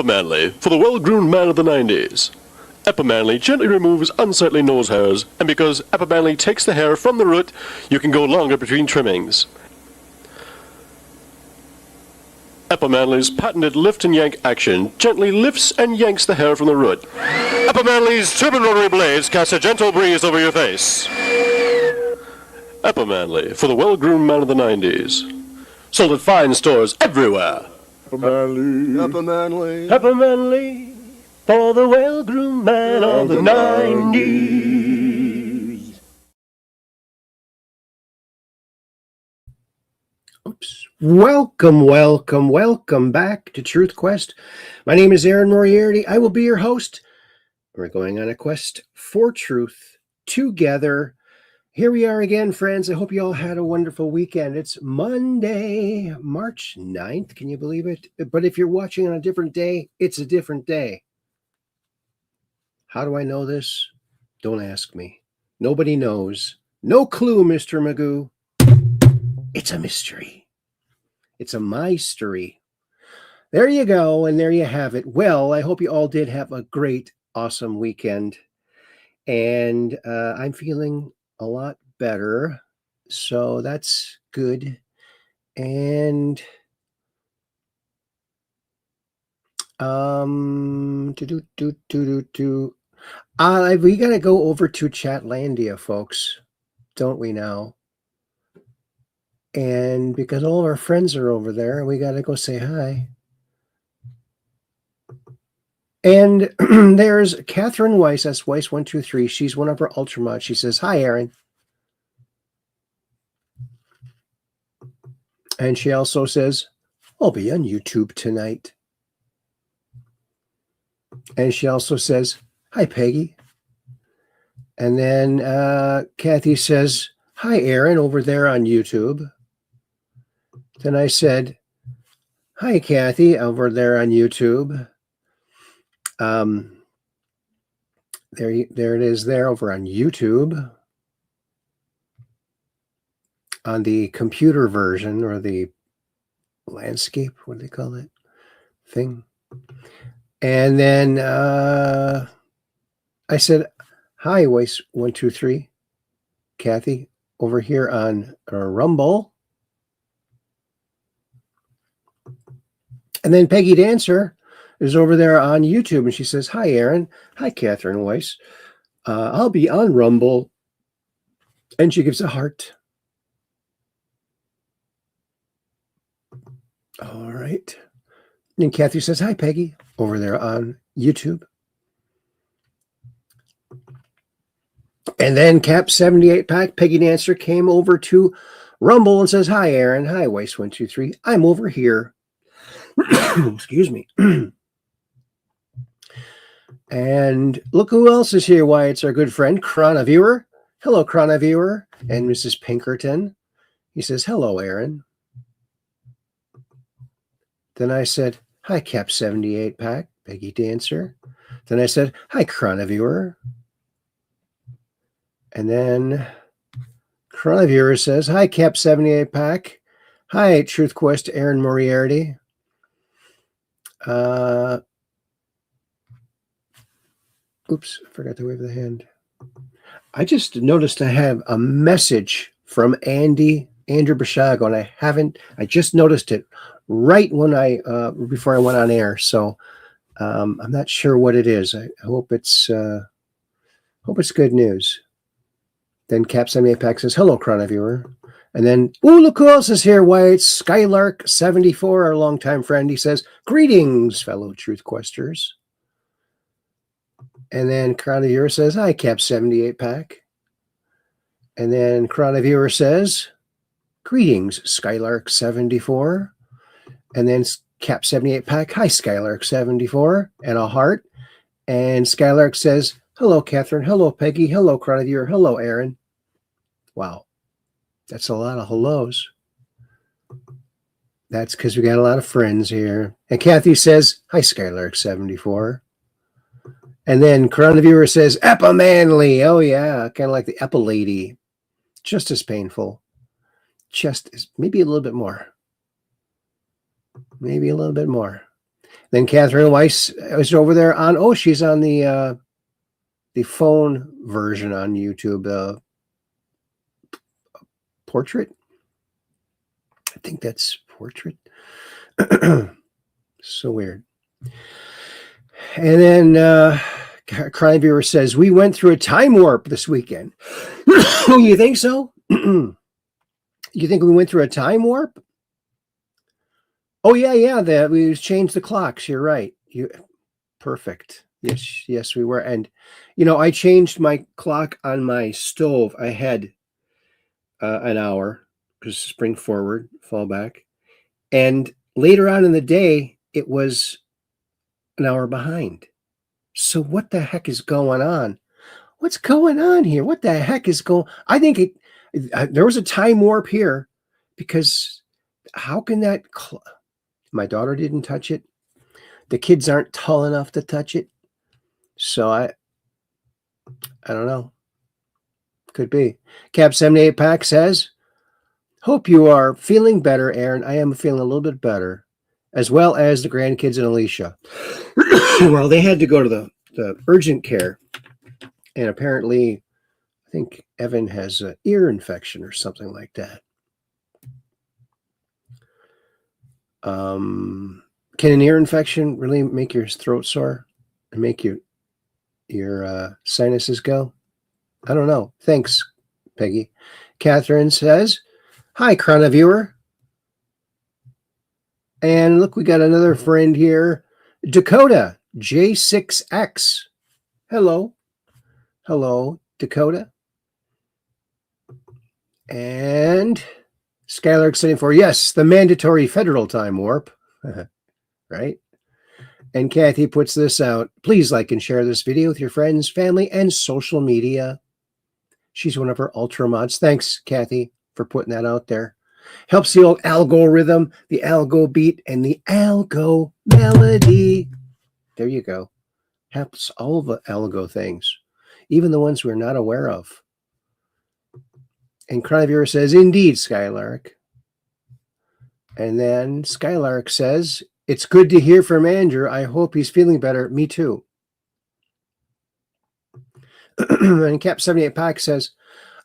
Manly, for the well-groomed man of the 90s. Manly gently removes unsightly nose hairs, and because Manly takes the hair from the root, you can go longer between trimmings. Manly's patented lift and yank action gently lifts and yanks the hair from the root. Manly's turbine rotary blades cast a gentle breeze over your face. Manly, for the well-groomed man of the 90s. Sold at fine stores everywhere. Manly, Manly, for the well-groomed man of the 90s. Oops. Welcome back to Truth Quest. My name is Aaron Moriarity. I will be your host. We're going on a quest for truth together. Here we are again, friends. I hope you all had a wonderful weekend. It's Monday, March 9th. Can you believe it? But if you're watching on a different day, it's a different day. How do I know this? Don't ask me. Nobody knows. No clue, Mr. Magoo. It's a mystery. It's a mystery. There you go, and there you have it. Well, I hope you all did have a great, awesome weekend. And I'm feeling a lot better, so that's good. And we gotta go over to Chatlandia, folks, don't we now? And because all of our friends are over there, we gotta go say hi. And there's Catherine Weiss, that's Weiss123. She's one of our Ultramods. She says, hi, Aaron. And she also says, I'll be on YouTube tonight. And she also says, hi, Peggy. And then Kathy says, hi, Aaron, over there on YouTube. Then I said, hi, Kathy, over there on YouTube. There it is there over on YouTube on the computer version, or the landscape, what do they call it, thing. And then I said, hi, Weiss123, Kathy, over here on Rumble. And then Peggy Dancer is over there on YouTube, and she says, hi, Aaron. Hi, Catherine Weiss. I'll be on Rumble. And she gives a heart. All right. And Kathy says, hi, Peggy, over there on YouTube. And then Cap 78 Pack, Peggy Dancer, came over to Rumble and says, hi, Aaron. Hi, Weiss123. I'm over here. Excuse me. And look who else is here. Why, it's our good friend, Chrono Viewer. Hello, Chrono Viewer. And Mrs. Pinkerton. He says, hello, Aaron. Then I said, hi, Cap 78 Pack, Peggy Dancer. Then I said, hi, Chrono Viewer. And then Chrono Viewer says, hi, Cap 78 Pack. Hi, Truth Quest, Aaron Moriarty. Oops, I forgot to wave the hand. I just noticed I have a message from Andrew Bashago, and I just noticed it right when before I went on air. So I'm not sure what it is. I hope it's good news. Then Cap 78 Pack says, hello, Chrono Viewer. And then, look who else is here. Why, it's Skylark74, our longtime friend. He says, greetings, fellow Truth Questers. And then Chrono Viewer says, hi, Cap 78 Pack. And then Chrono Viewer says, greetings, Skylark74. And then Cap 78 Pack, hi, Skylark74, and a heart. And Skylark says, hello, Catherine. Hello, Peggy. Hello, Chrono Viewer. Hello, Aaron. Wow. That's a lot of hellos. That's because we got a lot of friends here. And Kathy says, hi, Skylark74. And then Coronavirus says, Epimanly. Oh, yeah, kind of like the Epi lady. Just as painful. Just as, maybe a little bit more. Maybe a little bit more. Then Catherine Weiss is over there on, oh, she's on the phone version on YouTube, portrait. I think that's portrait. So weird. And then Crime Viewer says, we went through a time warp this weekend. You think so? You think we went through a time warp? Oh, yeah. We changed the clocks. You're right. Perfect. Yes, we were. And, I changed my clock on my stove. I had an hour because spring forward, fall back. And later on in the day, it was an hour behind. So what the heck is going on? What's going on here? What the heck is going? I think there was a time warp here, because how can that? My daughter didn't touch it. The kids aren't tall enough to touch it. So I don't know. Could be. Cap 78 Pack says, hope you are feeling better, Aaron. I am feeling a little bit better, as well as the grandkids and Alicia. Well, they had to go to the urgent care, and apparently, I think Evan has an ear infection or something like that. Can an ear infection really make your throat sore and make your sinuses go? I don't know. Thanks, Peggy. Catherine says, hi, Chrono Viewer. And look, we got another friend here, Dakota J6X. Hello, Dakota. And Skylark 74. Yes, the mandatory federal time warp. Right? And Kathy puts this out. Please like and share this video with your friends, family, and social media. She's one of our ultra mods. Thanks, Kathy, for putting that out there. Helps the old algo rhythm, the algo beat, and the algo melody. There you go. Helps all the algo things, even the ones we're not aware of. And Cryviewer says, indeed, Skylark. And then Skylark says, it's good to hear from Andrew. I hope he's feeling better. Me too. And Cap 78 Pack says,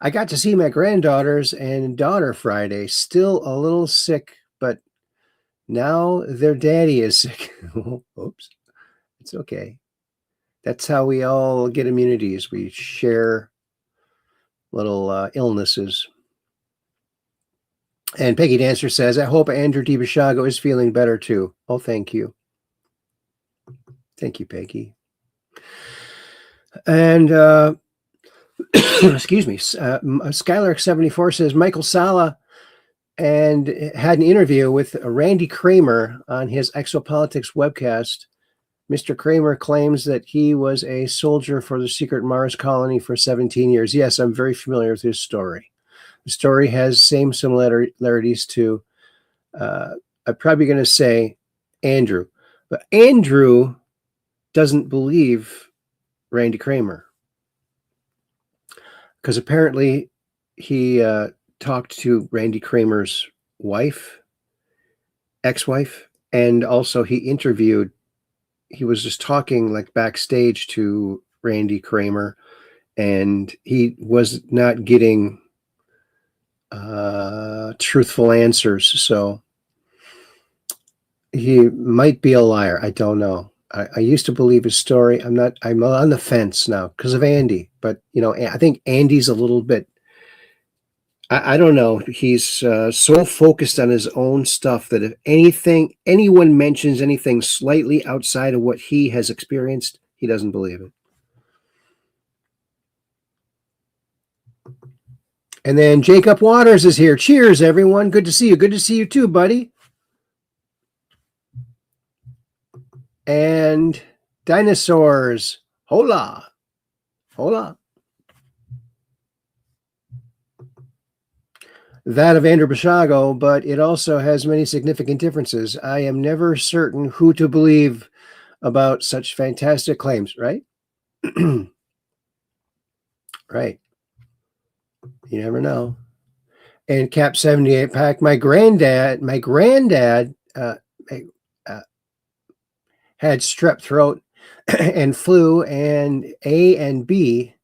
I got to see my granddaughters and daughter Friday. Still a little sick, but now their daddy is sick. Oops. It's okay. That's how we all get immunities. We share little illnesses. And Peggy Dancer says, I hope Andrew DiBishago is feeling better too. Oh, thank you. Thank you, Peggy. And excuse me, Skylark74 says Michael Sala and had an interview with Randy Kramer on his Exopolitics webcast. Mr. Kramer claims that he was a soldier for the secret Mars colony for 17 years. Yes, I'm very familiar with his story. The story has same similarities to, I'm probably going to say Andrew. But Andrew doesn't believe Randy Kramer, because apparently he talked to Randy Kramer's ex-wife, and also he was just talking like backstage to Randy Kramer, and he was not getting truthful answers. So he might be a liar. I don't know. I used to believe his story. I'm on the fence now because of Andy, but I think Andy's a little bit, I don't know. He's so focused on his own stuff that if anyone mentions anything slightly outside of what he has experienced, he doesn't believe it. And then Jacob Waters is here. Cheers, everyone. Good to see you. Good to see you too, buddy. And dinosaurs. Hola. that of Andrew Bashago, but it also has many significant differences. I am never certain who to believe about such fantastic claims, right? Right. You never know. And Cap 78 pack, my granddad had strep throat and flu and A and B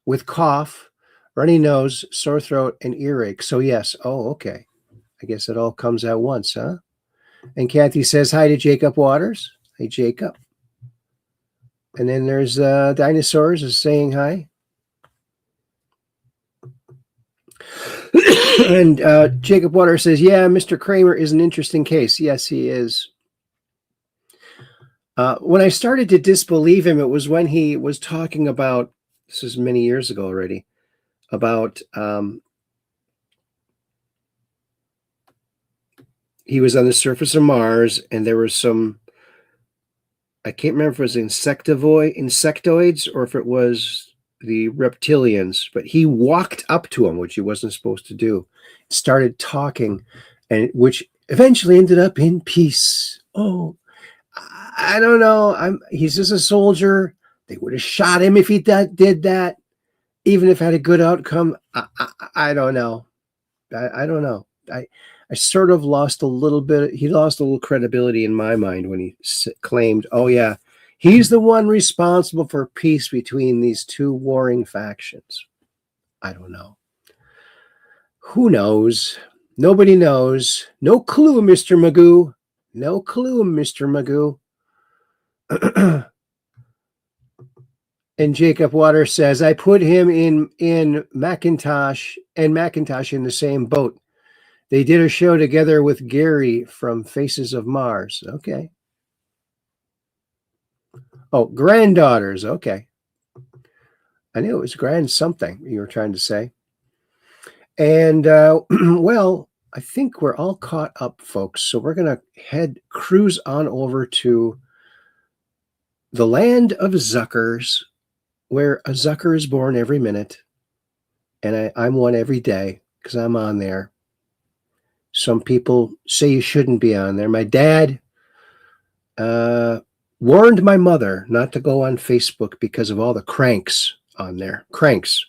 with cough, runny nose, sore throat, and earache. So yes. Oh, okay. I guess it all comes at once, huh? And Kathy says hi to Jacob Waters. Hey, Jacob. And then there's Dinosaurs is saying hi. And Jacob Waters says, yeah, Mr. Kramer is an interesting case. Yes, he is. When I started to disbelieve him, it was when he was talking about, this is many years ago already, about he was on the surface of Mars and there was some, I can't remember if it was insectoids or if it was the reptilians, but he walked up to him, which he wasn't supposed to do, started talking, and which eventually ended up in peace. Oh, I don't know. He's just a soldier. They would have shot him if he did that, even if it had a good outcome. I don't know. I don't know. I sort of lost a little bit. He lost a little credibility in my mind when he claimed, oh, yeah, he's the one responsible for peace between these two warring factions. I don't know. Who knows? Nobody knows. No clue, Mr. Magoo. No clue, Mr. Magoo. And Jacob Waters says, I put him in Macintosh and Macintosh in the same boat. They did a show together with Gary from Faces of Mars. Okay. Oh, granddaughters. Okay. I knew it was grand something you were trying to say. And, well, I think we're all caught up, folks. So we're going to cruise on over to the land of Zuckers, where a Zucker is born every minute. And I'm one every day because I'm on there. Some people say you shouldn't be on there. My dad warned my mother not to go on Facebook because of all the cranks on there. Cranks.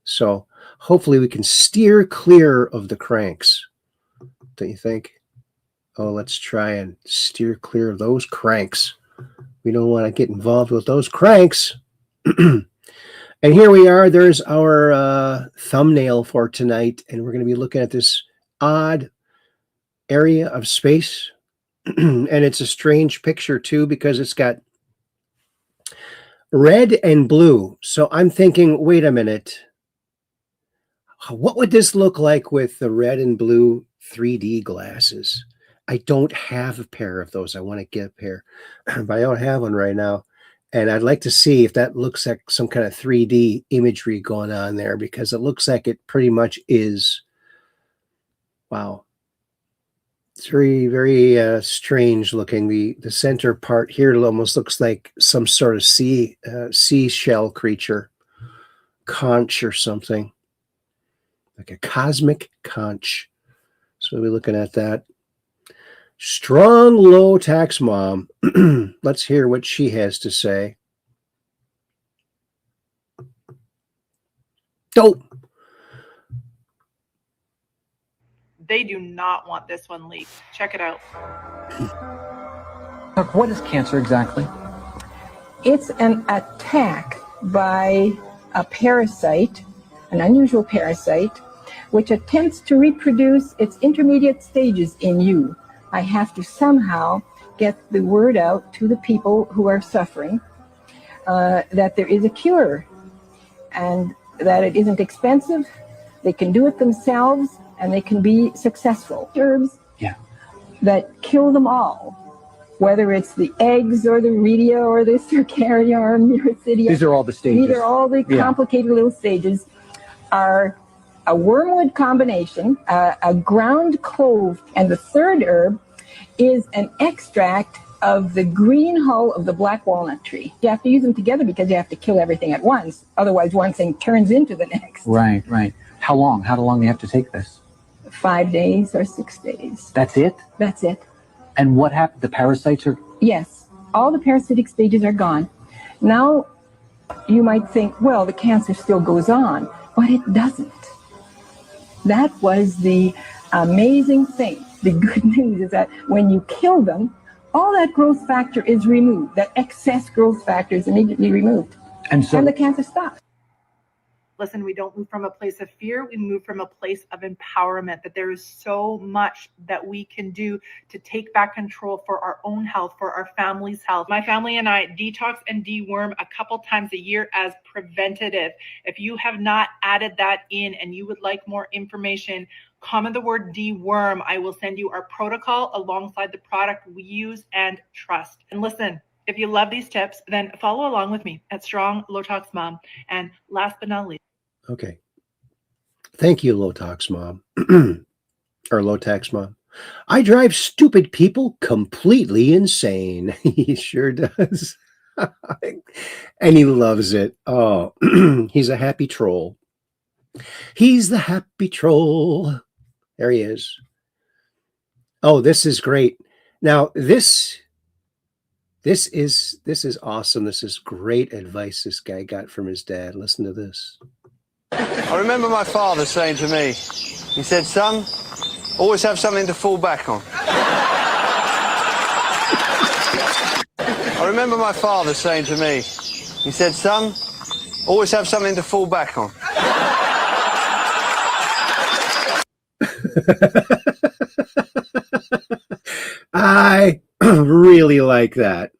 So hopefully we can steer clear of the cranks. Don't you think? Oh, let's try and steer clear of those cranks. We don't want to get involved with those cranks. And here we are. There's our thumbnail for tonight. And we're going to be looking at this odd area of space. And it's a strange picture too, because it's got red and blue. So I'm thinking, wait a minute. What would this look like with the red and blue 3D glasses? I don't have a pair of those. I want to get a pair, but I don't have one right now. And I'd like to see if that looks like some kind of 3D imagery going on there, because it looks like it pretty much is. Wow. It's very, very strange looking. The center part here, it almost looks like some sort of seashell creature, conch or something, like a cosmic conch. So we'll be looking at that. Strong low tax mom. Let's hear what she has to say. Oh. They do not want this one leaked. Check it out. What is cancer exactly? It's an attack by a parasite, an unusual parasite, which attempts to reproduce its intermediate stages in you. I have to somehow get the word out to the people who are suffering that there is a cure and that it isn't expensive. They can do it themselves and they can be successful. Herbs that kill them all, whether it's the eggs or the redia or the cercaria or myricidia. These are all the stages. These are all the complicated little stages. Are a wormwood combination, a ground clove, and the third herb is an extract of the green hull of the black walnut tree. You have to use them together because you have to kill everything at once. Otherwise, one thing turns into the next. Right, right. How long? How long do you have to take this? 5 days or 6 days. That's it? That's it. And what happened? The parasites are... Yes, all the parasitic stages are gone. Now, you might think, well, the cancer still goes on, but it doesn't. That was the amazing thing. The good news is that when you kill them, all that growth factor is removed. That excess growth factor is immediately removed. And the cancer stops. Listen, we don't move from a place of fear. We move from a place of empowerment, that there is so much that we can do to take back control for our own health, for our family's health. My family and I detox and deworm a couple times a year as preventative. If you have not added that in and you would like more information, comment the word deworm. I will send you our protocol alongside the product we use and trust. And listen, if you love these tips, then follow along with me at Strong Low Tox Mom. And last but not least, Okay. Thank you, Low Tox Mom. Or Low Tax Mom. I drive stupid people completely insane. He sure does. And he loves it. Oh, he's a happy troll. He's the happy troll. There he is. Oh, this is great. Now, this is awesome. This is great advice this guy got from his dad. Listen to this. I remember my father saying to me, he said, son, always have something to fall back on. I remember my father saying to me, he said, son, always have something to fall back on. I really like that.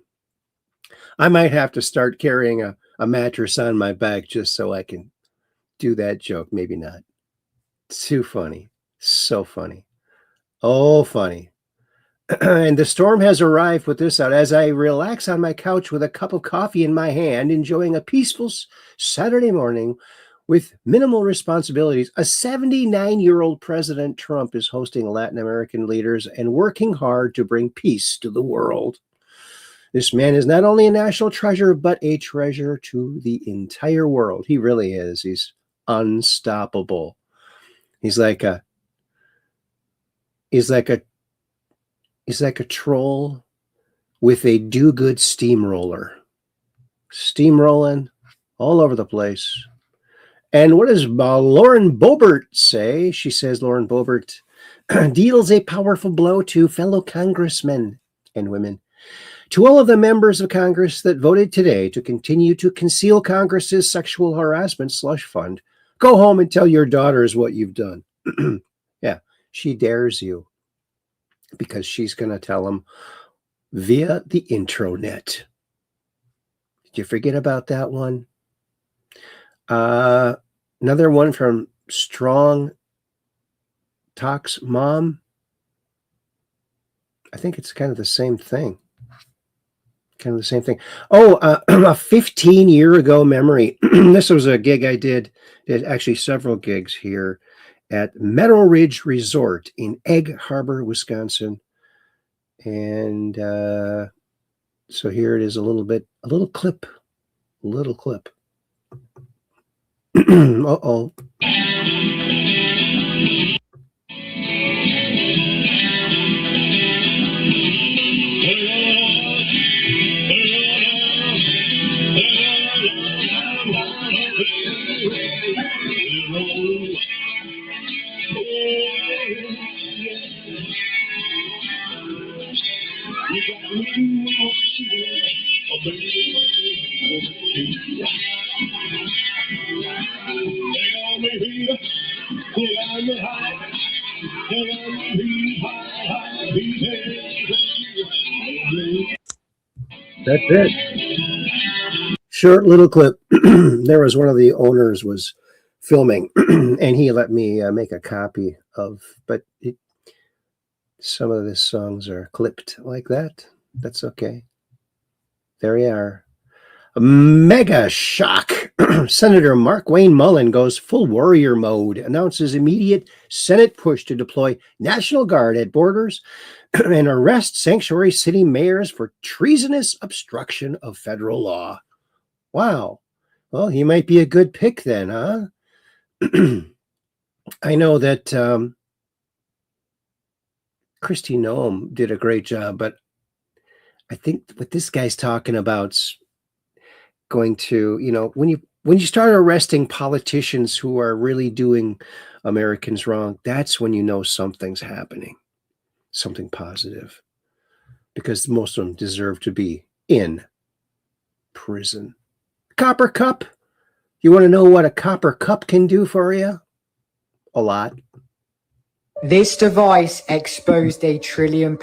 I might have to start carrying a mattress on my back just so I can do that joke. Maybe not. Too funny. So funny. Oh, funny. And the storm has arrived with this out as I relax on my couch with a cup of coffee in my hand, enjoying a peaceful Saturday morning with minimal responsibilities. A 79-year-old President Trump is hosting Latin American leaders and working hard to bring peace to the world. This man is not only a national treasure, but a treasure to the entire world. He really is. He's unstoppable. He's like a troll with a do-good steamroller. Steamrolling all over the place. And what does Lauren Boebert say? She says Lauren Boebert deals a powerful blow to fellow congressmen and women. To all of the members of Congress that voted today to continue to conceal Congress's sexual harassment slush fund, go home and tell your daughters what you've done. Yeah, she dares you because she's going to tell them via the intranet. Did you forget about that one? Another one from Strong Tox Mom. I think it's kind of the same thing. Oh, a 15-year ago memory. This was a gig I did actually several gigs here at Meadow Ridge Resort in Egg Harbor, Wisconsin. And so here it is a little clip. Uh-oh. That's it. Short little clip. There was one of the owners was filming, and he let me make a copy of, but some of the songs are clipped like that. That's okay. There you are. A mega shock. Senator Mark Wayne Mullen goes full warrior mode, announces immediate Senate push to deploy National Guard at borders and arrest sanctuary city mayors for treasonous obstruction of federal law. Wow. Well, he might be a good pick then, huh? I know that Christy Noam did a great job, but I think what this guy's talking about's going to, when you start arresting politicians who are really doing Americans wrong, that's when you know something's happening, something positive, because most of them deserve to be in prison. Copper cup. You want to know what a copper cup can do for you? A lot. This device exposed a £1 trillion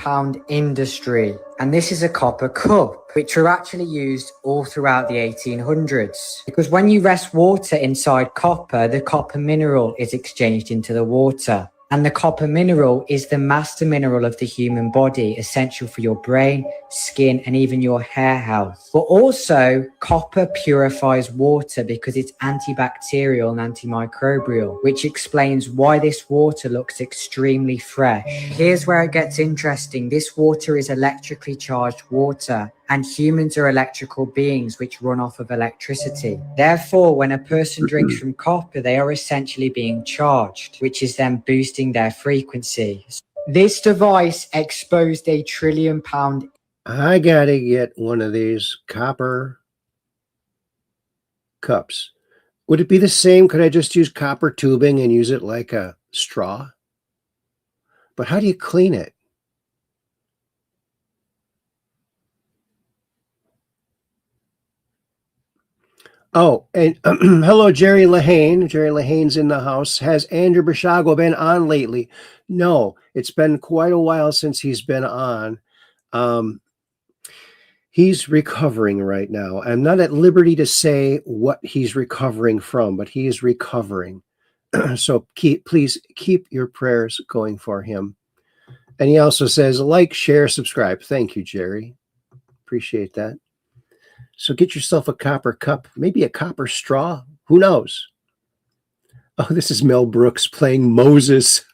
industry, and this is a copper cup, which were actually used all throughout the 1800s. Because when you rest water inside copper, the copper mineral is exchanged into the water. And the copper mineral is the master mineral of the human body, essential for your brain, skin, and even your hair health. But also, copper purifies water because it's antibacterial and antimicrobial, which explains why this water looks extremely fresh. Here's where it gets interesting. This water is electrically charged water, and humans are electrical beings which run off of electricity. Therefore, when a person drinks from copper, they are essentially being charged, which is then boosting their frequency. This device exposed a £1 trillion. I gotta get one of these copper cups. Would it be the same? Could I just use copper tubing and use it like a straw? But how do you clean it? Oh, and hello, Jerry Lahane. Jerry Lahane's in the house. Has Andrew Bashago been on lately? No, it's been quite a while since he's been on. He's recovering right now. I'm not at liberty to say what he's recovering from, but he is recovering. So please keep your prayers going for him. And he also says, like, share, subscribe. Thank you, Jerry. Appreciate that. So get yourself a copper cup, maybe a copper straw. Who knows? Oh, this is Mel Brooks playing Moses,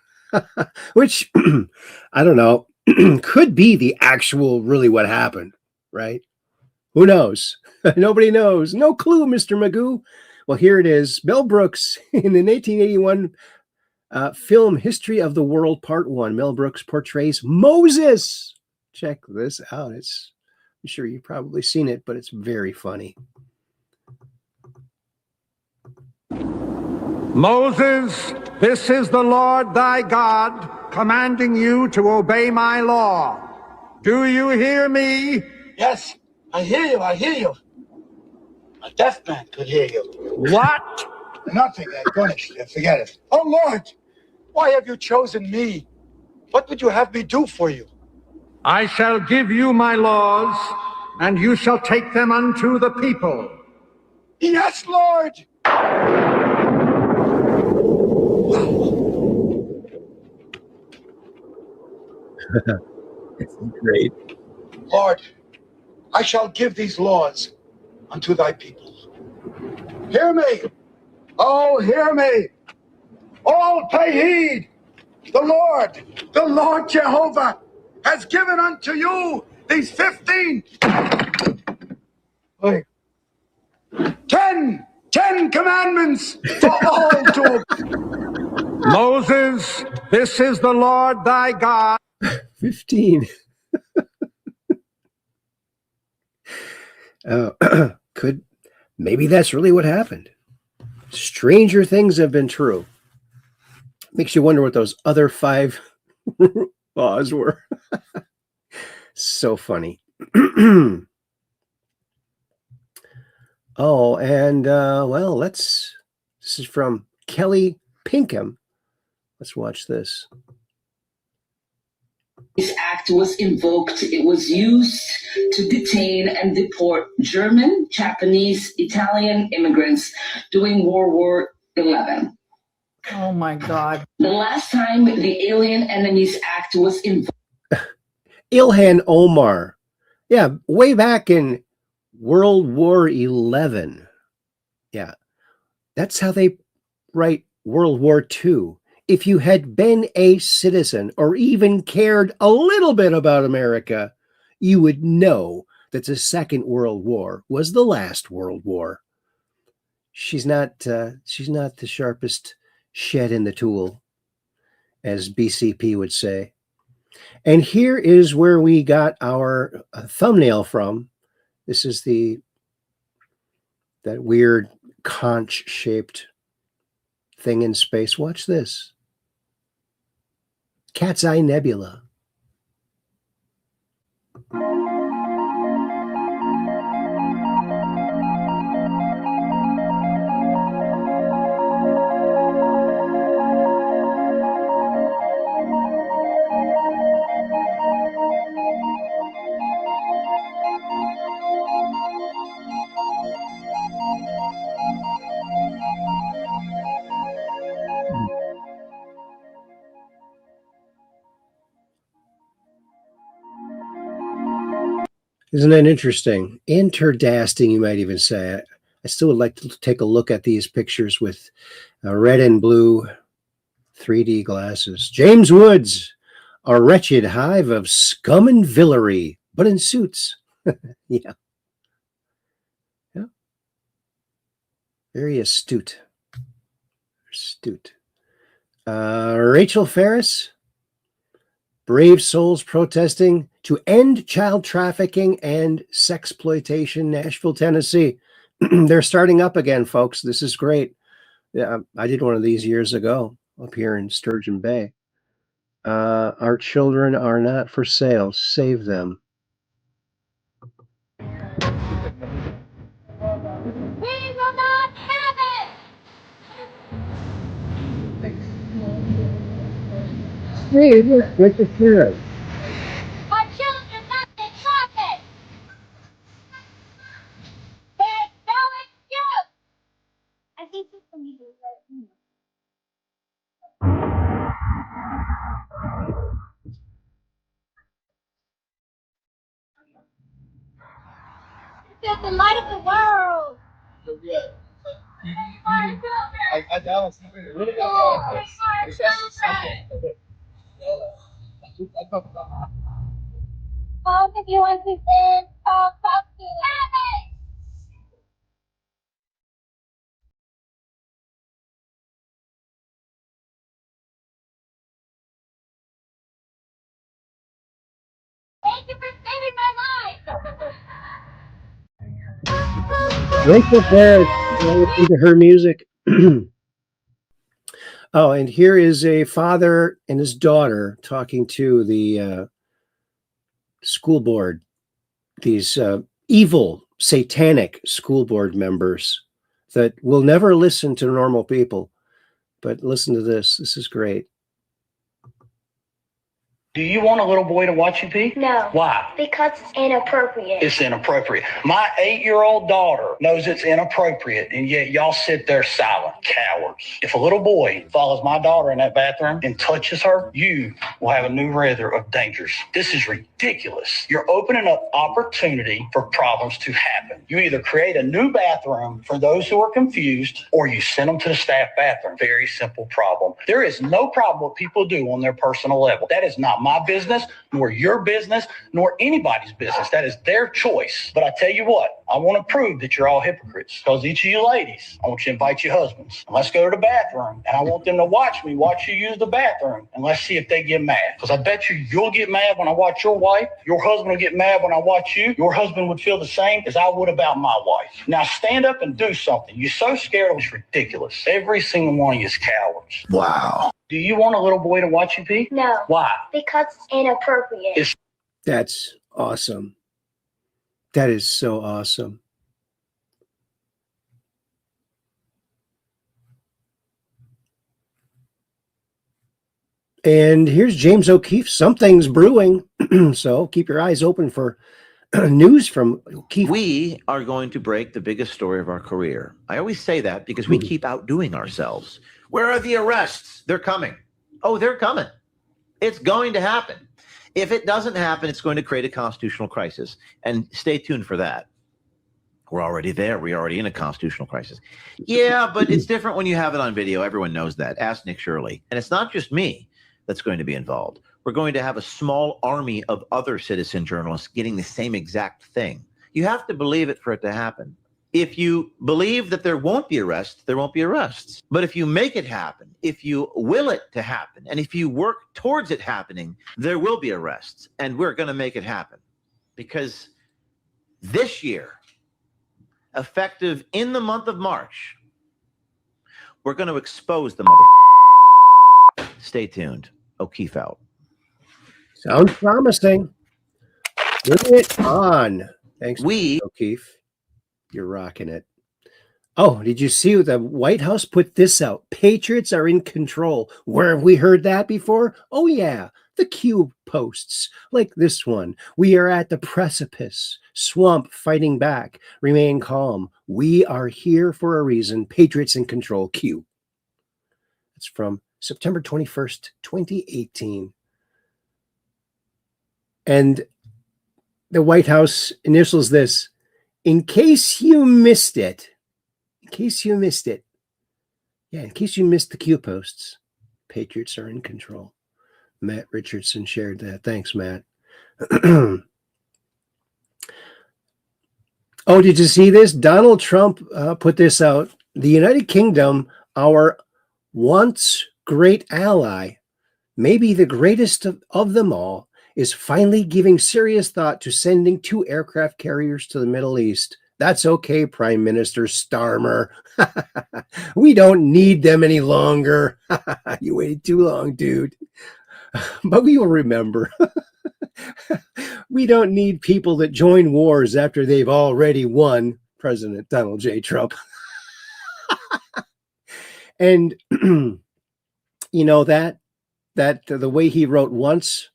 which I don't know, could be the actual really what happened, right? Who knows? Nobody knows. No clue, Mr. Magoo. Well, here it is. Mel Brooks in the 1981 film History of the World Part 1. Mel Brooks portrays Moses. Check this out. I'm sure you've probably seen it, but it's very funny. Moses, this is the Lord thy God, commanding you to obey my law. Do you hear me? Yes, I hear you, I hear you. A deaf man could hear you. What? Nothing, Gonish, forget it. Oh, Lord, why have you chosen me? What would you have me do for you? I shall give you my laws, and you shall take them unto the people. Yes, Lord! It's great. Lord, I shall give these laws unto thy people. Hear me! Oh, hear me! All pay heed! The Lord Jehovah, has given unto you these 15, wait, 10 commandments for all to. Moses, this is the Lord thy God. 15. Maybe that's really what happened. Stranger things have been true. Makes you wonder what those other 5 laws were. So funny. Oh, and well, this is from Kelly Pinkham. Let's watch this. This act was invoked. It was used to detain and deport German, Japanese, Italian immigrants during World War XI. Oh my God. The last time the Alien Enemies Act was invoked. Ilhan Omar. Yeah, way back in World War XI. Yeah, that's how they write World War II. If you had been a citizen or even cared a little bit about America, you would know that the Second World War was the last World War. She's not the sharpest shed in the tool, as BCP would say. And here is where we got our thumbnail from. This is that weird conch-shaped thing in space. Watch this. Cat's Eye Nebula. Isn't that interesting? Interdasting, you might even say. I still would like to take a look at these pictures with red and blue 3D glasses. James Woods, a wretched hive of scum and villery, but in suits. Yeah. Yeah. Very astute. Astute. Rachel Ferris, brave souls protesting to end child trafficking and sexploitation, Nashville, Tennessee. They're starting up again, folks. This is great. Yeah, I did one of these years ago up here in Sturgeon Bay. Our children are not for sale. Save them. We will not have it! Hey, look, Rachel Ferris. Our children not in traffic! There's no excuse! I think you can do that. This is the light of the world! I don't see it. Really? All of you understand? Fuck you. Thank you for saving my life! Rachel Ferris. Listen to her music. Oh, and here is a father and his daughter talking to the school board. These evil, satanic school board members that will never listen to normal people. But listen to this. This is great. Do you want a little boy to watch you pee? No. Why? Because it's inappropriate. It's inappropriate. My 8-year-old daughter knows it's inappropriate, and yet y'all sit there silent, cowards. If a little boy follows my daughter in that bathroom and touches her, you will have a new weather of dangers. This is ridiculous. You're opening up opportunity for problems to happen. You either create a new bathroom for those who are confused, or you send them to the staff bathroom. Very simple problem. There is no problem what people do on their personal level. That is not my business, nor your business, nor anybody's business. That is their choice. But I tell you what, I want to prove that you're all hypocrites. Because each of you ladies, I want you to invite your husbands. And let's go to the bathroom. And I want them to watch me watch you use the bathroom. And let's see if they get mad. Because I bet you'll get mad when I watch your wife. Your husband will get mad when I watch you. Your husband would feel the same as I would about my wife. Now stand up and do something. You're so scared it was ridiculous. Every single one of you is cowards. Wow. Do you want a little boy to watch you pee? No. Why? Because it's inappropriate. That's awesome. That is so awesome. And here's James O'Keefe. Something's brewing. So keep your eyes open for news from O'Keefe. We are going to break the biggest story of our career. I always say that because we keep outdoing ourselves. Where are the arrests? They're coming. Oh, they're coming. It's going to happen. If it doesn't happen, it's going to create a constitutional crisis. And stay tuned for that. We're already there. We're already in a constitutional crisis. Yeah, but it's different when you have it on video. Everyone knows that. Ask Nick Shirley. And it's not just me that's going to be involved. We're going to have a small army of other citizen journalists getting the same exact thing. You have to believe it for it to happen. If you believe that there won't be arrests, there won't be arrests. But if you make it happen, if you will it to happen, and if you work towards it happening, there will be arrests. And we're going to make it happen. Because this year, effective in the month of March, we're going to expose the mother. Stay tuned. O'Keefe out. Sounds promising. Bring it on. Thanks, O'Keefe. You're rocking it. Oh, did you see the White House put this out? Patriots are in control. Where have we heard that before? Oh, yeah. The Q posts like this one. We are at the precipice. Swamp fighting back. Remain calm. We are here for a reason. Patriots in control. Q. It's from September 21st, 2018. And the White House initials this. In case you missed it. In case you missed it. Yeah, in case you missed the Q posts. Patriots are in control. Matt Richardson shared that. Thanks, Matt. Oh, did you see this? Donald Trump put this out. The United Kingdom, our once great ally, maybe the greatest of them all, is finally giving serious thought to sending 2 aircraft carriers to the Middle East. That's okay, Prime Minister Starmer. We don't need them any longer. You waited too long, dude. But we will remember. We don't need people that join wars after they've already won. President Donald J. Trump. And you know that the way he wrote once,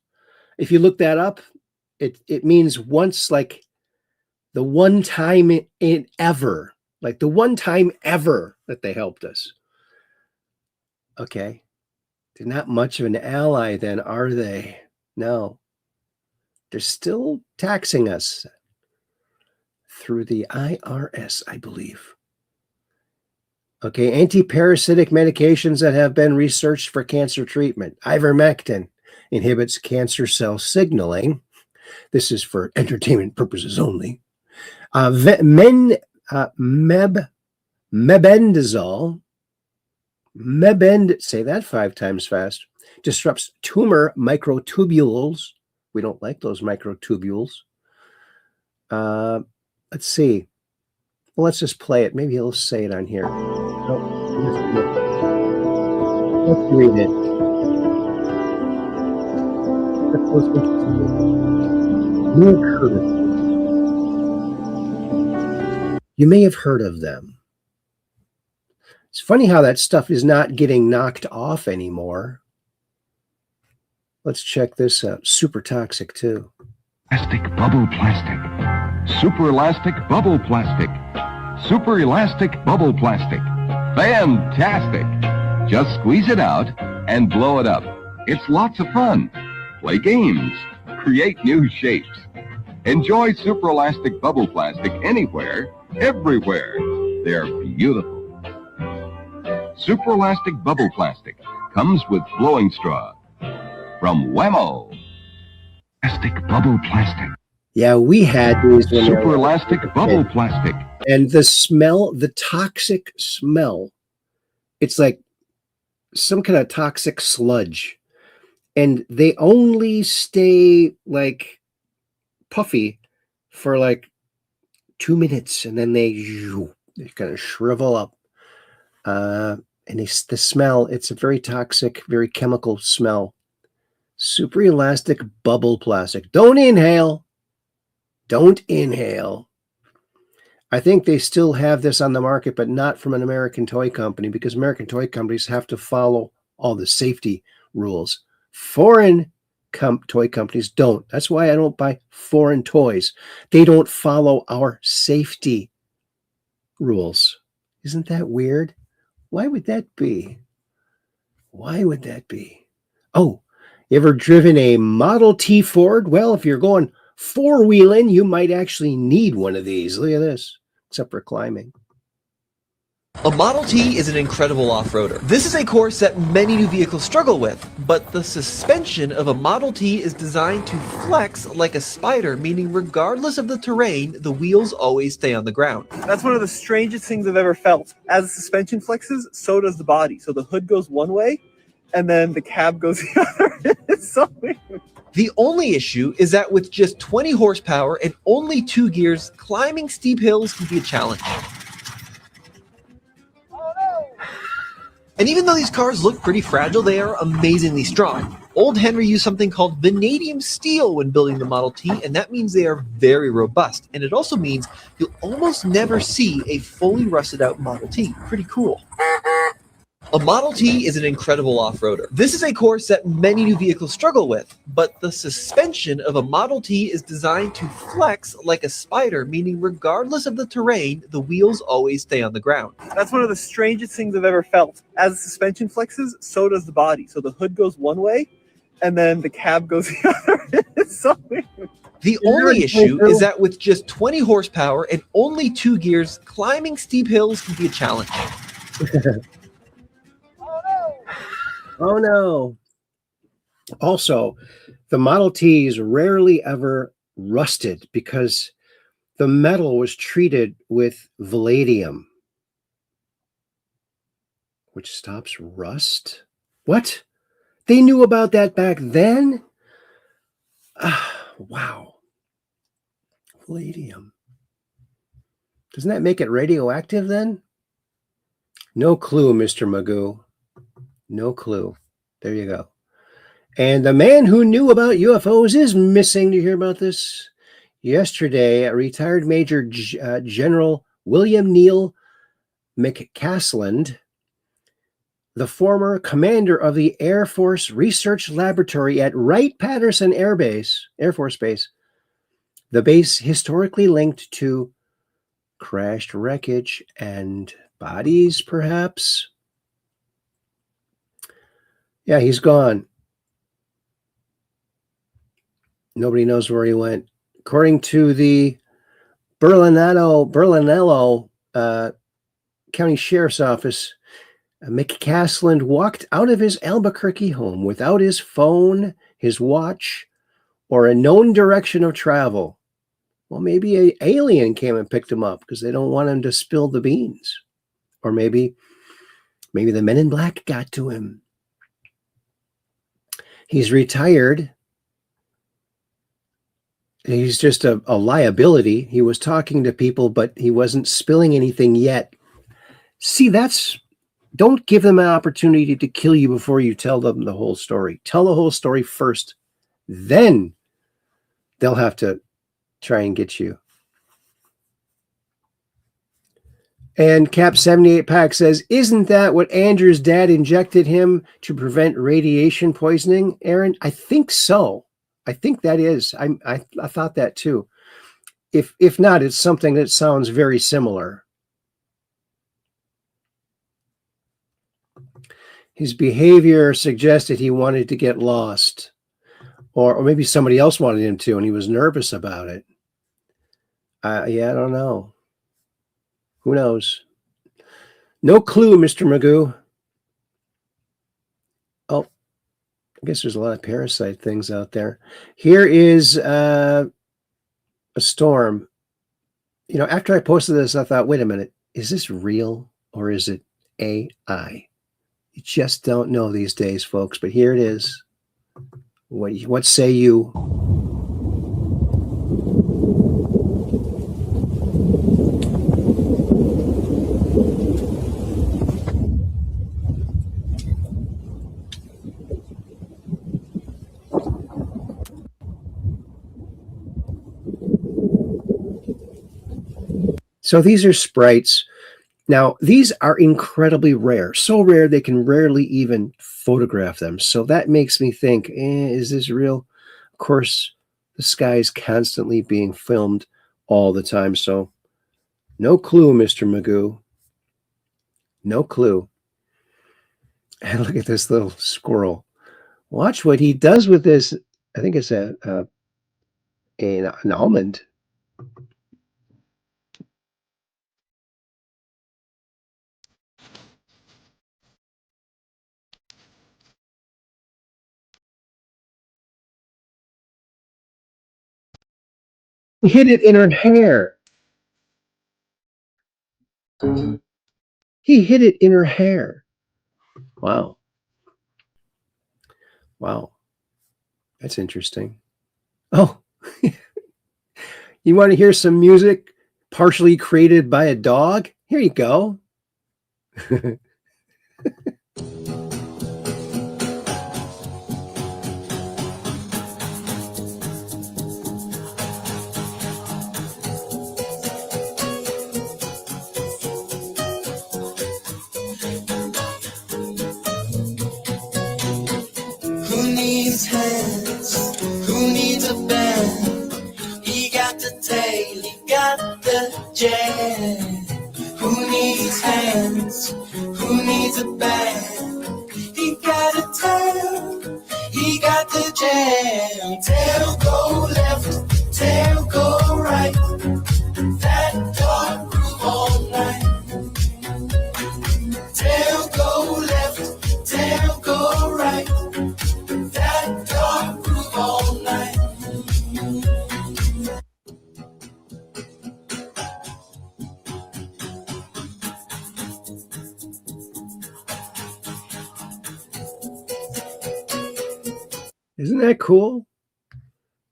if you look that up, it means once, like the one time in ever, like the one time ever that they helped us. Okay. They're not much of an ally then, are they? No. They're still taxing us through the IRS, I believe. Okay, anti-parasitic medications that have been researched for cancer treatment. Ivermectin inhibits cancer cell signaling. This is for entertainment purposes only. Mebendazole, say that 5 times fast, disrupts tumor microtubules. We don't like those microtubules. Let's see. Well, let's just play it. Maybe he'll say it on here. Let's read it. You may have heard of them. It's funny how that stuff is not getting knocked off anymore. Let's check this out. Super toxic too. Plastic bubble plastic. Super elastic bubble plastic. Super elastic bubble plastic. Fantastic. Just squeeze it out and blow it up. It's lots of fun. Play games. Create new shapes. Enjoy super elastic bubble plastic anywhere, everywhere. They're beautiful. Super elastic bubble plastic comes with blowing straw. From Whammo. Plastic bubble plastic. Yeah, we had these. Super elastic bubble plastic. And the smell, the toxic smell, it's like some kind of toxic sludge. And they only stay like puffy for like 2 minutes, and then they kind of shrivel up. And the smell, it's a very toxic, very chemical smell. Super elastic bubble plastic. Don't inhale. Don't inhale. I think they still have this on the market, but not from an American toy company, because American toy companies have to follow all the safety rules. Foreign toy companies don't. That's why I don't buy foreign toys. They don't follow our safety rules. Isn't that weird? Why would that be? Why would that be? Oh, you ever driven a Model T Ford? Well, if you're going four-wheeling, you might actually need one of these. Look at this, except for climbing. A Model T is an incredible off-roader. This is a course that many new vehicles struggle with, but the suspension of a Model T is designed to flex like a spider, meaning regardless of the terrain, the wheels always stay on the ground. That's one of the strangest things I've ever felt. As the suspension flexes, so does the body. So the hood goes one way, and then the cab goes the other. It's so weird. The only issue is that with just 20 horsepower and only 2 gears, climbing steep hills can be a challenge. And even though these cars look pretty fragile, they are amazingly strong. Old Henry used something called vanadium steel when building the Model T, and that means they are very robust. And it also means you'll almost never see a fully rusted out Model T. Pretty cool. A Model T is an incredible off-roader. This is a course that many new vehicles struggle with, but the suspension of a Model T is designed to flex like a spider, meaning regardless of the terrain, the wheels always stay on the ground. That's one of the strangest things I've ever felt. As the suspension flexes, so does the body. So the hood goes one way, and then the cab goes the other. It's so weird. The only issue is that with just 20 horsepower and only 2 gears, climbing steep hills can be a challenge. Oh no. Also, the Model Ts rarely ever rusted because the metal was treated with palladium, which stops rust. What? They knew about that back then? Wow. Palladium. Doesn't that make it radioactive then? No clue, Mr. Magoo. No clue. There you go. And the man who knew about UFOs is missing. Do you hear about this? Yesterday, a retired Major General William Neal McCasland, the former commander of the Air Force Research Laboratory at Wright-Patterson Air Force Base, the base historically linked to crashed wreckage and bodies, perhaps. Yeah, he's gone. Nobody knows where he went. According to the Berlinello County Sheriff's Office, McCasland walked out of his Albuquerque home without his phone, his watch, or a known direction of travel. Well, maybe an alien came and picked him up because they don't want him to spill the beans. Or maybe the men in black got to him. He's retired. He's just a liability. He was talking to people, but he wasn't spilling anything yet. See, don't give them an opportunity to kill you before you tell them the whole story. Tell the whole story first. Then they'll have to try and get you. And Cap 78 Pack says, isn't that what Andrew's dad injected him to prevent radiation poisoning, Aaron? I think so. I think that is. I thought that too. If not, it's something that sounds very similar. His behavior suggested he wanted to get lost. Or maybe somebody else wanted him to, and he was nervous about it. Yeah, I don't know. Who knows? No clue, Mr. Magoo. Oh, I guess there's a lot of parasite things out there. Here is a storm. You know, after I posted this, I thought, wait a minute, is this real or is it AI? You just don't know these days, folks, but here it is. What say you? So these are sprites. Now, these are incredibly rare. So rare they can rarely even photograph them. So that makes me think, is this real? Of course, the sky is constantly being filmed all the time. So no clue, Mr. Magoo. No clue. And look at this little squirrel. Watch what he does with this. I think it's an almond. hid it in her hair. He hid it in her hair. Wow. Wow. That's interesting. Oh, you want to hear some music partially created by a dog? Here you go. Who needs hands? Who needs a band? He got the tail, he got the jam. Who needs hands? Who needs a band? He got a tail, he got the jam. Tail go left, tail go right. That dog groove all night. Tail go left, tail go right. That dog groove all night. Isn't that cool?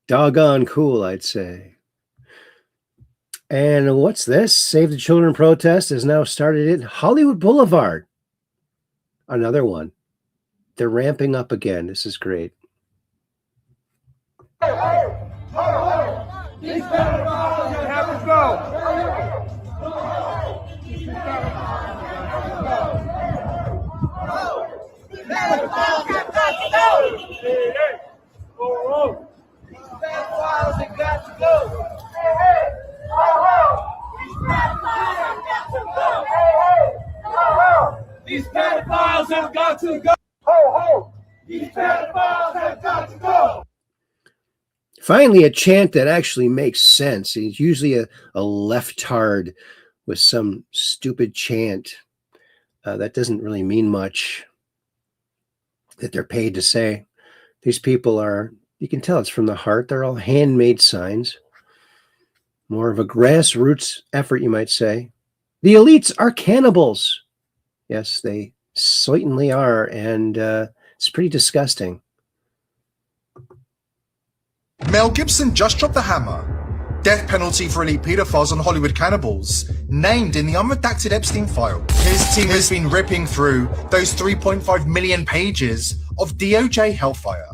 Doggone cool, I'd say. And what's this? Save the Children protest has now started in Hollywood Boulevard. Another one. They're ramping up again. This is great. These pedophiles have to go. Pedophiles have got to go. Pedophiles have got to go. These pedophiles have got to go. These pedophiles have got to go. Finally, a chant that actually makes sense. It's usually a leftard with some stupid chant that doesn't really mean much that they're paid to say. These people are, you can tell it's from the heart. They're all handmade signs. More of a grassroots effort, you might say. The elites are cannibals. Yes, they certainly are. And it's pretty disgusting. Mel Gibson just dropped the hammer. Death penalty for elite pedophiles and Hollywood cannibals, named in the unredacted Epstein file. His team has been ripping through those 3.5 million pages of DOJ hellfire.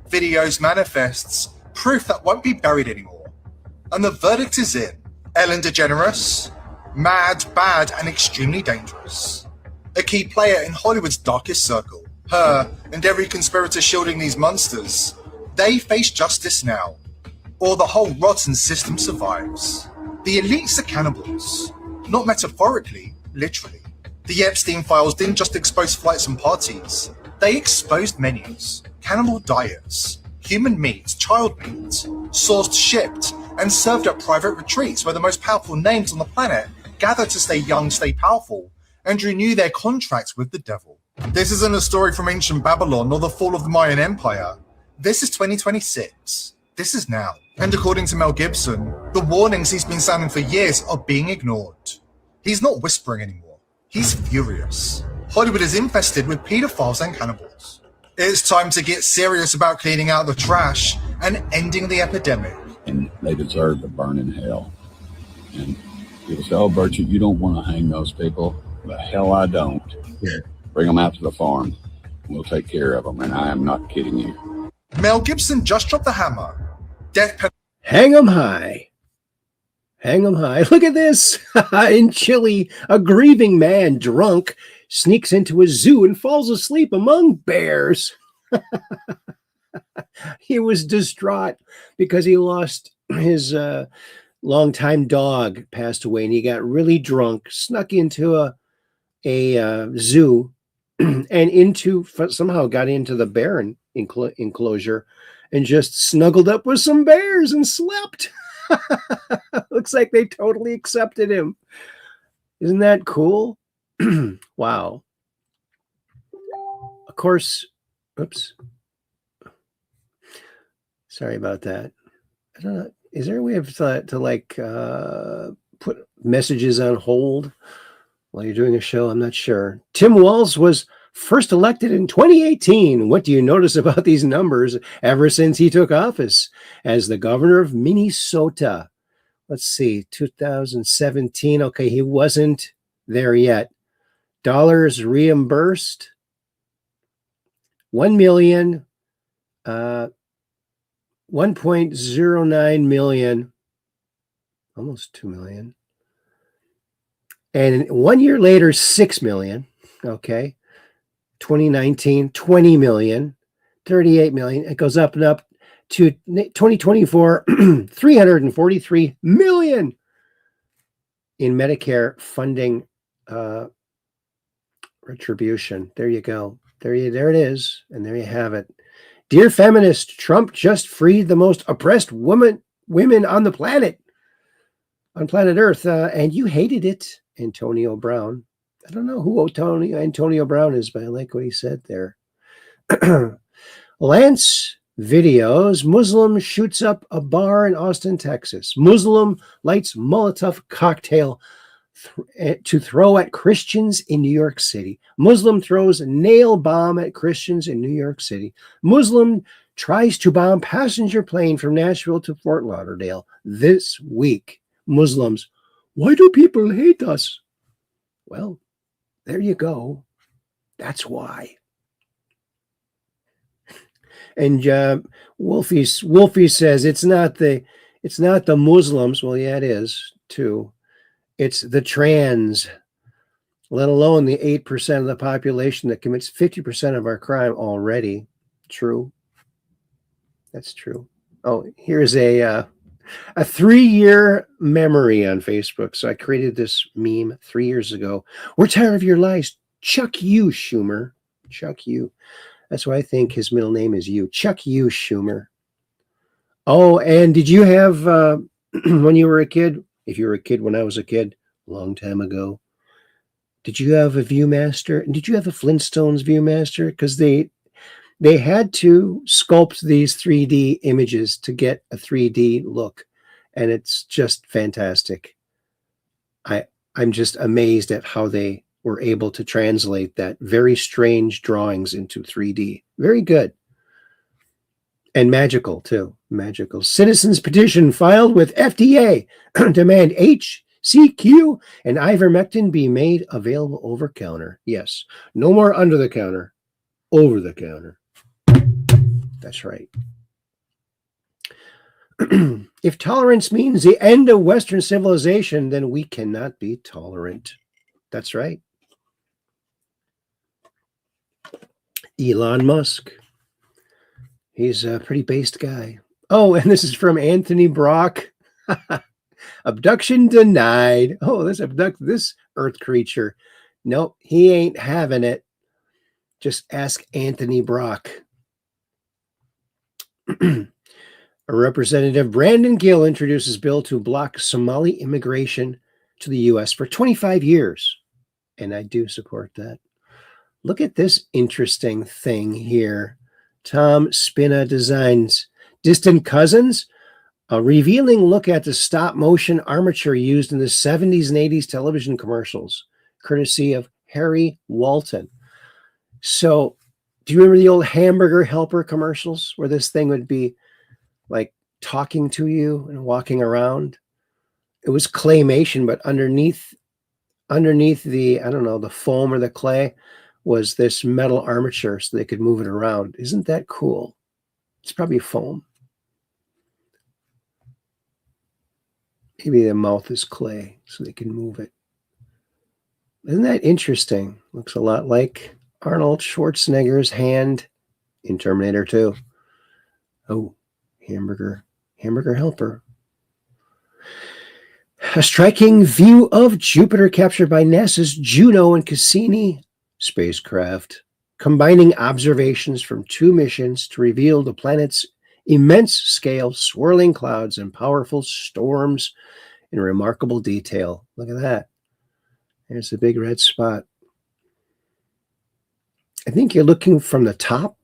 Videos, manifests, proof that won't be buried anymore. And the verdict is in. Ellen DeGeneres, mad, bad, and extremely dangerous. A key player in Hollywood's darkest circle. Her and every conspirator shielding these monsters. They face justice now, or the whole rotten system survives. The elites are cannibals, not metaphorically, literally. The Epstein files didn't just expose flights and parties, they exposed menus, cannibal diets, human meat, child meat, sourced, shipped, and served at private retreats where the most powerful names on the planet gathered to stay young, stay powerful, and renew their contracts with the devil. This isn't a story from ancient Babylon or the fall of the Mayan Empire. This is 2026. This is now. And according to Mel Gibson, the warnings he's been sounding for years are being ignored. He's not whispering anymore. He's furious. Hollywood is infested with pedophiles and cannibals. It's time to get serious about cleaning out the trash and ending the epidemic. And they deserve to burn in hell. And people say, oh, Bertie, you don't want to hang those people. The hell I don't. Bring them out to the farm. We'll take care of them. And I am not kidding you. Mel Gibson just dropped the hammer. Death penalty. Hang 'em high. Hang 'em high. Look at this. In Chile, a grieving man drunk sneaks into a zoo and falls asleep among bears. He was distraught because he lost his longtime dog, passed away, and he got really drunk, snuck into a zoo and somehow got into the bear enclosure and just snuggled up with some bears and slept. Looks like they totally accepted him. Isn't that cool? Wow. Of course, oops. Sorry about that. I don't know. Is there a way to like put messages on hold while you're doing a show? I'm not sure. Tim Walz was first elected in 2018. What do you notice about these numbers ever since he took office as the governor of Minnesota? Let's see, 2017. Okay, he wasn't there yet. Dollars reimbursed, 1 million, 1.09 million, almost 2 million. And 1 year later, 6 million. Okay. 2019, 20 million, 38 million. It goes up and up to 2024, 343 million in Medicare funding retribution. There you go. There it is. And there you have it. Dear feminist, Trump just freed the most oppressed women on the planet, on planet Earth. And you hated it, Antonio Brown. I don't know who Antonio Brown is, but I like what he said there. Lance videos. Muslim shoots up a bar in Austin, Texas. Muslim lights Molotov cocktail to throw at Christians in New York City. Muslim throws nail bomb at Christians in New York City. Muslim tries to bomb passenger plane from Nashville to Fort Lauderdale this week. Muslims, why do people hate us? Well, there you go. That's why. And Wolfie says it's not the Muslims. Well, yeah, it is too. It's the trans, let alone the 8% of the population that commits 50% of our crime already. True. That's true. Oh, here's a 3-year memory on Facebook. So I created this meme 3 years ago. We're tired of your lies. Chuck you, Schumer. Chuck you. That's why I think his middle name is you. Chuck you, Schumer. Oh, and did you have, when you were a kid, if you were a kid when I was a kid, a long time ago, did you have a Viewmaster? And did you have a Flintstones Viewmaster? Because they had to sculpt these 3D images to get a 3D look. And it's just fantastic. I'm just amazed at how they were able to translate that very strange drawings into 3D. Very good. And magical, too. Magical. Citizens petition filed with FDA demand HCQ and ivermectin be made available over counter. Yes. No more under the counter. Over the counter. That's right. If tolerance means the end of Western civilization, then we cannot be tolerant. That's right. Elon Musk. He's a pretty based guy. Oh, and this is from Anthony Brock. Abduction denied. Oh, let's abduct this Earth creature. Nope, he ain't having it. Just ask Anthony Brock. Representative Brandon Gill introduces bill to block Somali immigration to the U.S. for 25 years. And I do support that. Look at this interesting thing here. Tom Spina Designs. Distant Cousins, a revealing look at the stop-motion armature used in the 70s and 80s television commercials, courtesy of Harry Walton. So, do you remember the old hamburger helper commercials where this thing would be like talking to you and walking around? It was claymation, but underneath the, I don't know, the foam or the clay was this metal armature so they could move it around. Isn't that cool? It's probably foam. Maybe the mouth is clay so they can move it. Isn't that interesting? Looks a lot like Arnold Schwarzenegger's hand in Terminator 2. Oh, hamburger helper. A striking view of Jupiter captured by NASA's Juno and Cassini spacecraft, combining observations from 2 missions to reveal the planet's immense scale, swirling clouds, and powerful storms in remarkable detail. Look at that. There's the big red spot. I think you're looking from the top,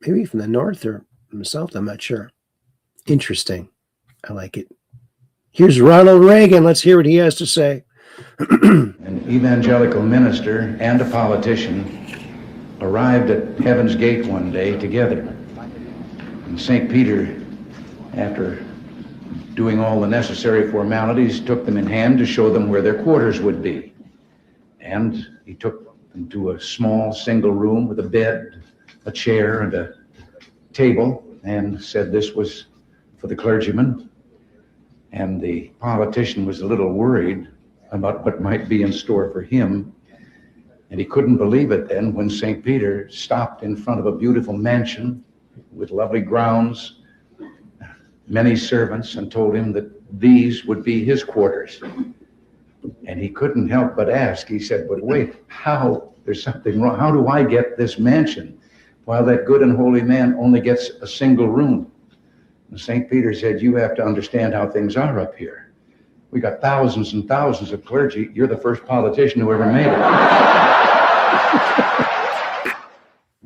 maybe from the north or from the south. I'm not sure. Interesting. I like it. Here's Ronald Reagan. Let's hear what he has to say. An evangelical minister and a politician arrived at Heaven's Gate one day together. And St. Peter, after doing all the necessary formalities, took them in hand to show them where their quarters would be. And he took them to a small single room with a bed, a chair, and a table, and said this was for the clergyman. And the politician was a little worried about what might be in store for him. And he couldn't believe it then when St. Peter stopped in front of a beautiful mansion with lovely grounds, many servants, and told him that these would be his quarters. And he couldn't help but ask. He said, but wait, there's something wrong. How do I get this mansion while that good and holy man only gets a single room? And St. Peter said, you have to understand how things are up here. We got thousands and thousands of clergy. You're the first politician who ever made it.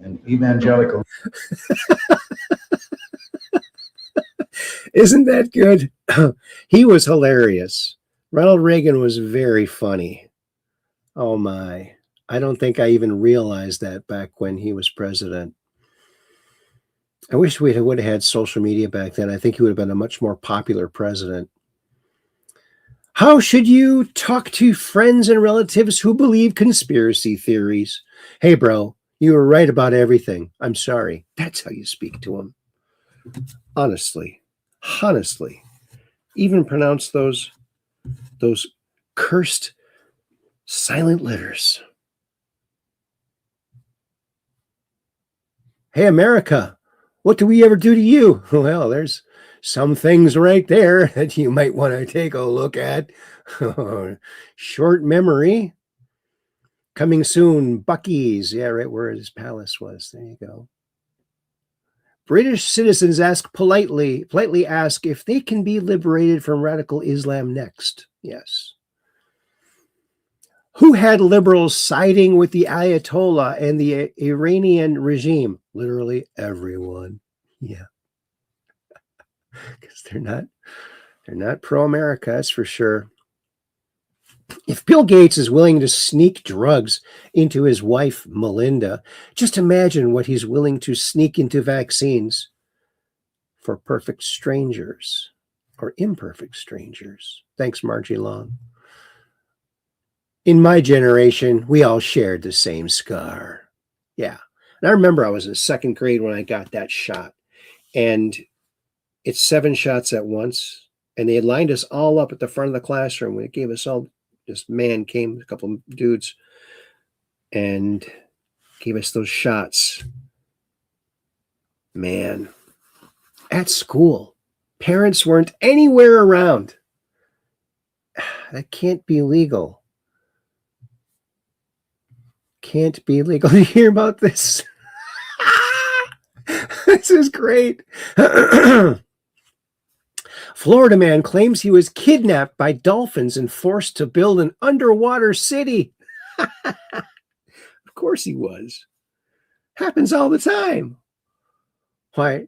An evangelical. Isn't that good? He was hilarious. Ronald Reagan was very funny. Oh my. I don't think I even realized that back when he was president. I wish we would have had social media back then. I think he would have been a much more popular president. How should you talk to friends and relatives who believe conspiracy theories? Hey, bro, you were right about everything. I'm sorry. That's how you speak to them. Honestly. Even pronounce those cursed silent letters. Hey, America, what do we ever do to you? Well, there's some things right there that you might want to take a look at. Short memory. Coming soon, Bucky's. Yeah, right where his palace was. There you go. British citizens politely ask if they can be liberated from radical Islam next. Yes. Who had liberals siding with the Ayatollah and the Iranian regime? Literally everyone. Yeah. Because they're not pro-America, that's for sure. If Bill Gates is willing to sneak drugs into his wife, Melinda, just imagine what he's willing to sneak into vaccines for perfect strangers or imperfect strangers. Thanks, Margie Long. In my generation, we all shared the same scar. Yeah. And I remember I was in second grade when I got that shot. And it's 7 shots at once. And they had lined us all up at the front of the classroom. It gave us all, this man came, a couple of dudes, and gave us those shots. Man, at school, parents weren't anywhere around. That can't be legal. Can't be legal. You hear about this? This is great. Florida man claims he was kidnapped by dolphins and forced to build an underwater city. Of course he was. Happens all the time. Why?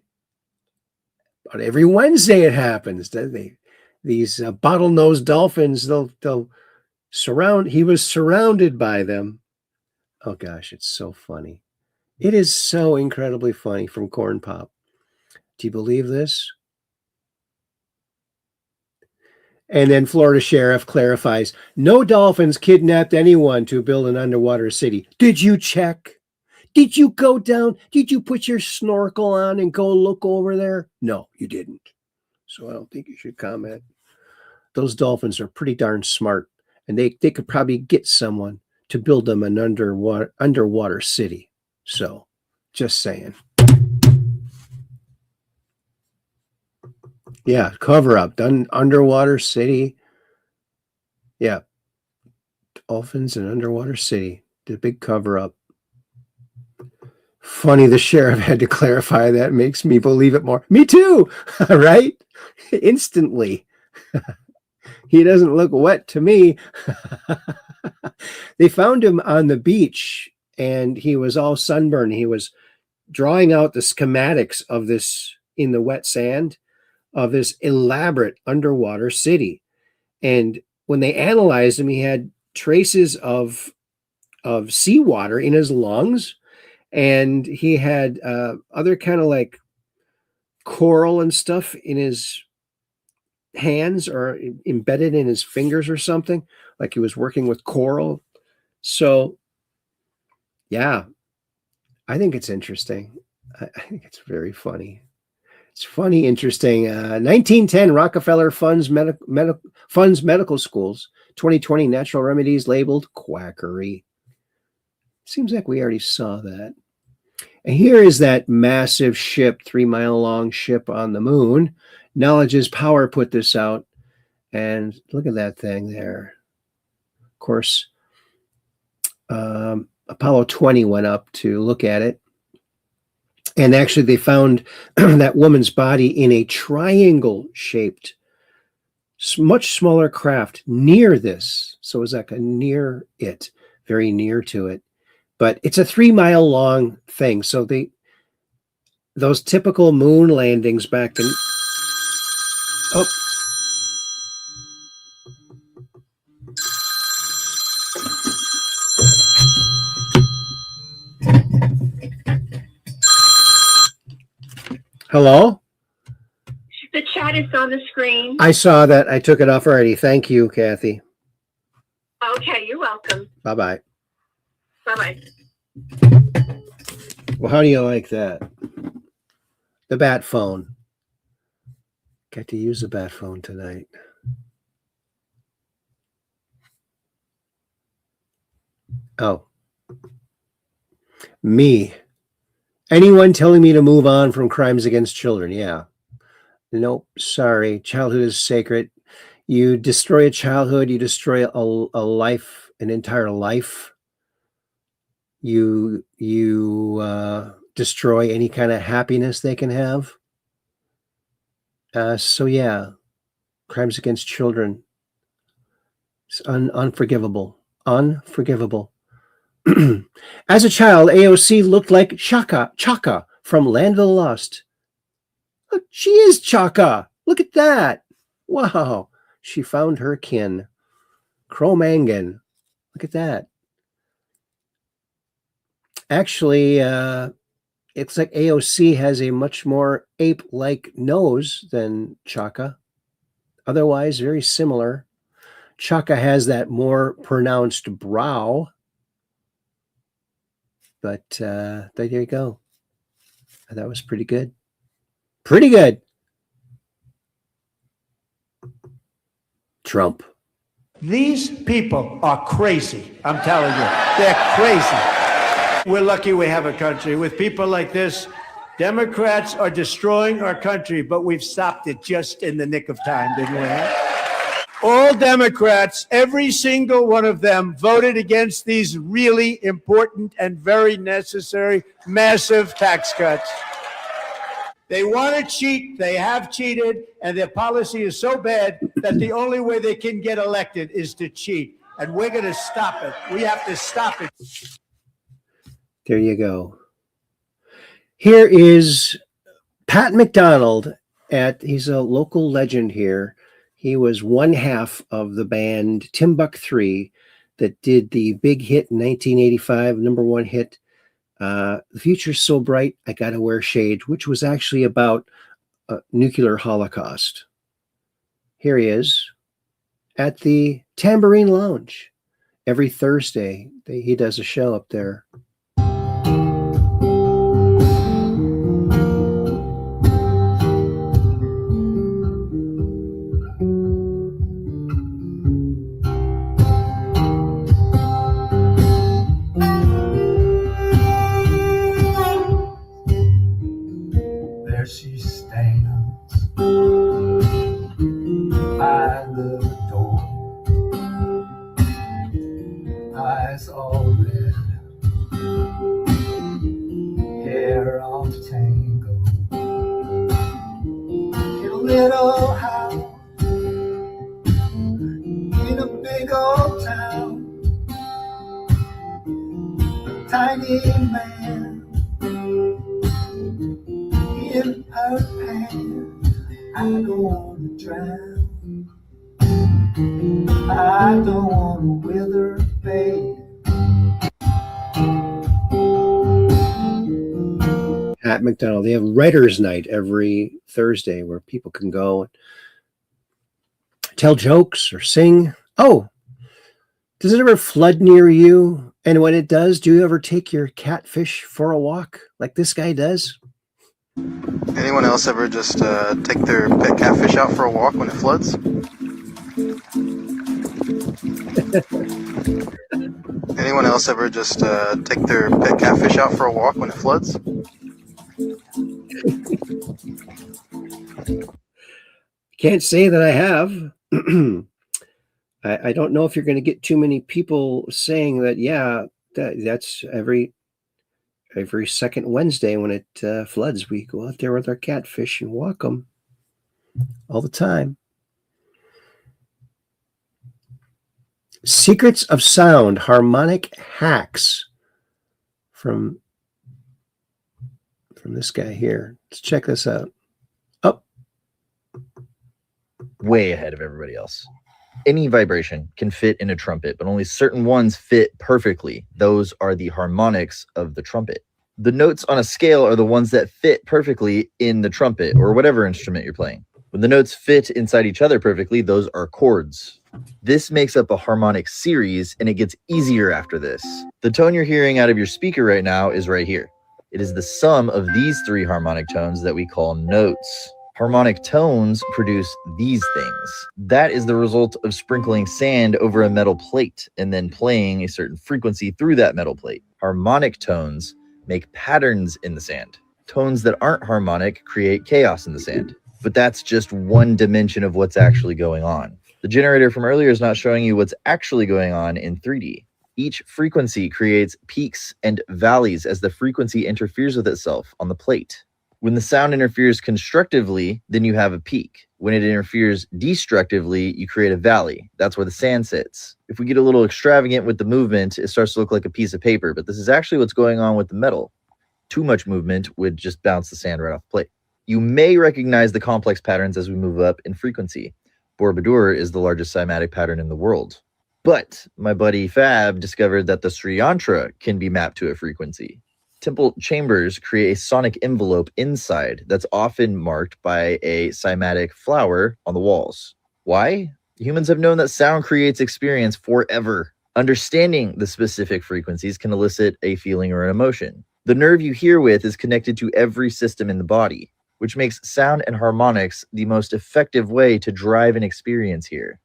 But every Wednesday it happens, doesn't it? These bottlenose dolphins, they'll surround. He was surrounded by them. Oh gosh, it's so funny. It is so incredibly funny from Corn Pop. Do you believe this? And then Florida sheriff clarifies, no dolphins kidnapped anyone to build an underwater city. Did you check? Did you go down? Did you put your snorkel on and go look over there? No, you didn't. So I don't think you should comment. Those dolphins are pretty darn smart, and they could probably get someone to build them an underwater city. So just saying. Yeah, cover up, done underwater city. Yeah, dolphins and underwater city. The big cover up. Funny, the sheriff had to clarify that. Makes me believe it more. Me too, right? Instantly. He doesn't look wet to me. They found him on the beach, and he was all sunburned. He was drawing out the schematics of this in the wet sand of this elaborate underwater city. And when they analyzed him, he had traces of seawater in his lungs, and he had other kind of like coral and stuff in his hands or embedded in his fingers or something, like he was working with coral. So yeah, I think it's interesting. I think it's very funny. It's funny, interesting. 1910 Rockefeller Funds Medical Schools, 2020 Natural Remedies labeled quackery. Seems like we already saw that. And here is that massive ship, 3-mile-long ship on the moon. Knowledge's Power put this out. And look at that thing there. Of course, Apollo 20 went up to look at it. And actually, they found that woman's body in a triangle-shaped, much smaller craft near this. So it was like a near it, very near to it. But it's a 3-mile-long thing. So those typical moon landings back in... Oh. Hello? The chat is on the screen. I saw that. I took it off already. Thank you, Kathy. Okay, you're welcome. Bye-bye. Bye-bye. Well, how do you like that? The bat phone. Got to use the bat phone tonight. Oh. Me. Anyone telling me to move on from crimes against children? Yeah. Nope. Sorry. Childhood is sacred. You destroy a childhood, you destroy a life, an entire life. You destroy any kind of happiness they can have. So yeah, crimes against children. It's unforgivable. Unforgivable. As a child, AOC looked like Chaka from Land of the Lost. Look, she is Chaka. Look at that. Wow. She found her kin. Cro-Magnon. Look at that. Actually, it's like AOC has a much more ape-like nose than Chaka. Otherwise, very similar. Chaka has that more pronounced brow. But there you go. That was pretty good. Pretty good. Trump. These people are crazy. I'm telling you, they're crazy. We're lucky we have a country with people like this. Democrats are destroying our country, but we've stopped it just in the nick of time, didn't we? All Democrats, every single one of them, voted against these really important and very necessary massive tax cuts. They want to cheat, they have cheated, and their policy is so bad that the only way they can get elected is to cheat. And we're going to stop it. We have to stop it. There you go. Here is Pat McDonald. He's a local legend here. He was one half of the band Timbuk3 that did the big hit in 1985, #1 hit, The Future's So Bright, I Gotta Wear Shades, which was actually about a nuclear holocaust. Here he is at the Tambourine Lounge. Every Thursday, he does a show up there. She stands by the door, eyes all red, hair all tangled, in a little house in a big old town, a tiny man in her pants I don't wanna drown. I don't wanna wither, babe. At McDonald, they have writers' night every Thursday where people can go and tell jokes or sing. Oh, does it ever flood near you? And when it does, do you ever take your catfish for a walk like this guy does? Anyone else ever just take their pet catfish out for a walk when it floods? Anyone else ever just take their pet catfish out for a walk when it floods? Can't say that I have. I don't know if you're going to get too many people saying that, yeah, that's every second Wednesday when it floods, we go out there with our catfish and walk them all the time. Secrets of Sound, Harmonic Hacks from this guy here. Let's check this out. Oh. Way ahead of everybody else. Any vibration can fit in a trumpet, but only certain ones fit perfectly. Those are the harmonics of the trumpet. The notes on a scale are the ones that fit perfectly in the trumpet or whatever instrument you're playing. When the notes fit inside each other perfectly, those are chords. This makes up a harmonic series, and it gets easier after this. The tone you're hearing out of your speaker right now is right here. It is the sum of these three harmonic tones that we call notes. Harmonic tones produce these things. That is the result of sprinkling sand over a metal plate and then playing a certain frequency through that metal plate. Harmonic tones make patterns in the sand. Tones that aren't harmonic create chaos in the sand. But that's just one dimension of what's actually going on. The generator from earlier is not showing you what's actually going on in 3D. Each frequency creates peaks and valleys as the frequency interferes with itself on the plate. When the sound interferes constructively, then you have a peak. When it interferes destructively, you create a valley. That's where the sand sits. If we get a little extravagant with the movement, it starts to look like a piece of paper, but this is actually what's going on with the metal. Too much movement would just bounce the sand right off the plate. You may recognize the complex patterns as we move up in frequency. Borobudur is the largest cymatic pattern in the world. But my buddy Fab discovered that the Sri Yantra can be mapped to a frequency. Temple chambers create a sonic envelope inside that's often marked by a cymatic flower on the walls. Why? Humans have known that sound creates experience forever. Understanding the specific frequencies can elicit a feeling or an emotion. The nerve you hear with is connected to every system in the body, which makes sound and harmonics the most effective way to drive an experience here.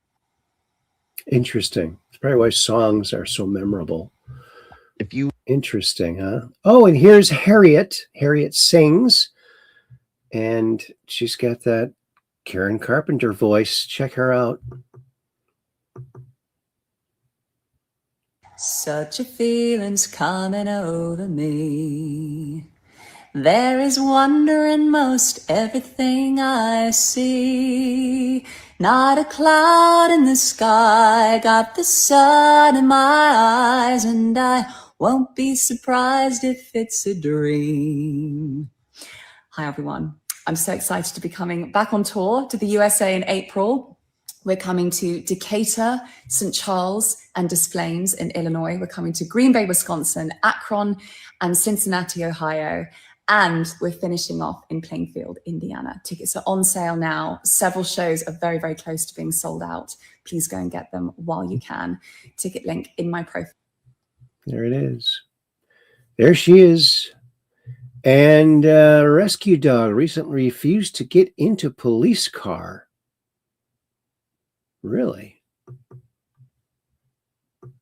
Interesting. That's probably why songs are so memorable. Interesting, huh? Oh, and here's Harriet. Harriet sings, and she's got that Karen Carpenter voice. Check her out. Such a feeling's coming over me. There is wonder in most everything I see. Not a cloud in the sky, got the sun in my eyes, and I won't be surprised if it's a dream. Hi everyone. I'm so excited to be coming back on tour to the USA in April. We're coming to Decatur, St. Charles, and Des Plaines in Illinois. We're coming to Green Bay, Wisconsin, Akron, and Cincinnati, Ohio. And we're finishing off in Plainfield, Indiana. Tickets are on sale now. Several shows are very, very close to being sold out. Please go and get them while you can. Ticket link in my profile. There it is. There she is. And a rescue dog recently refused to get into police car. Really?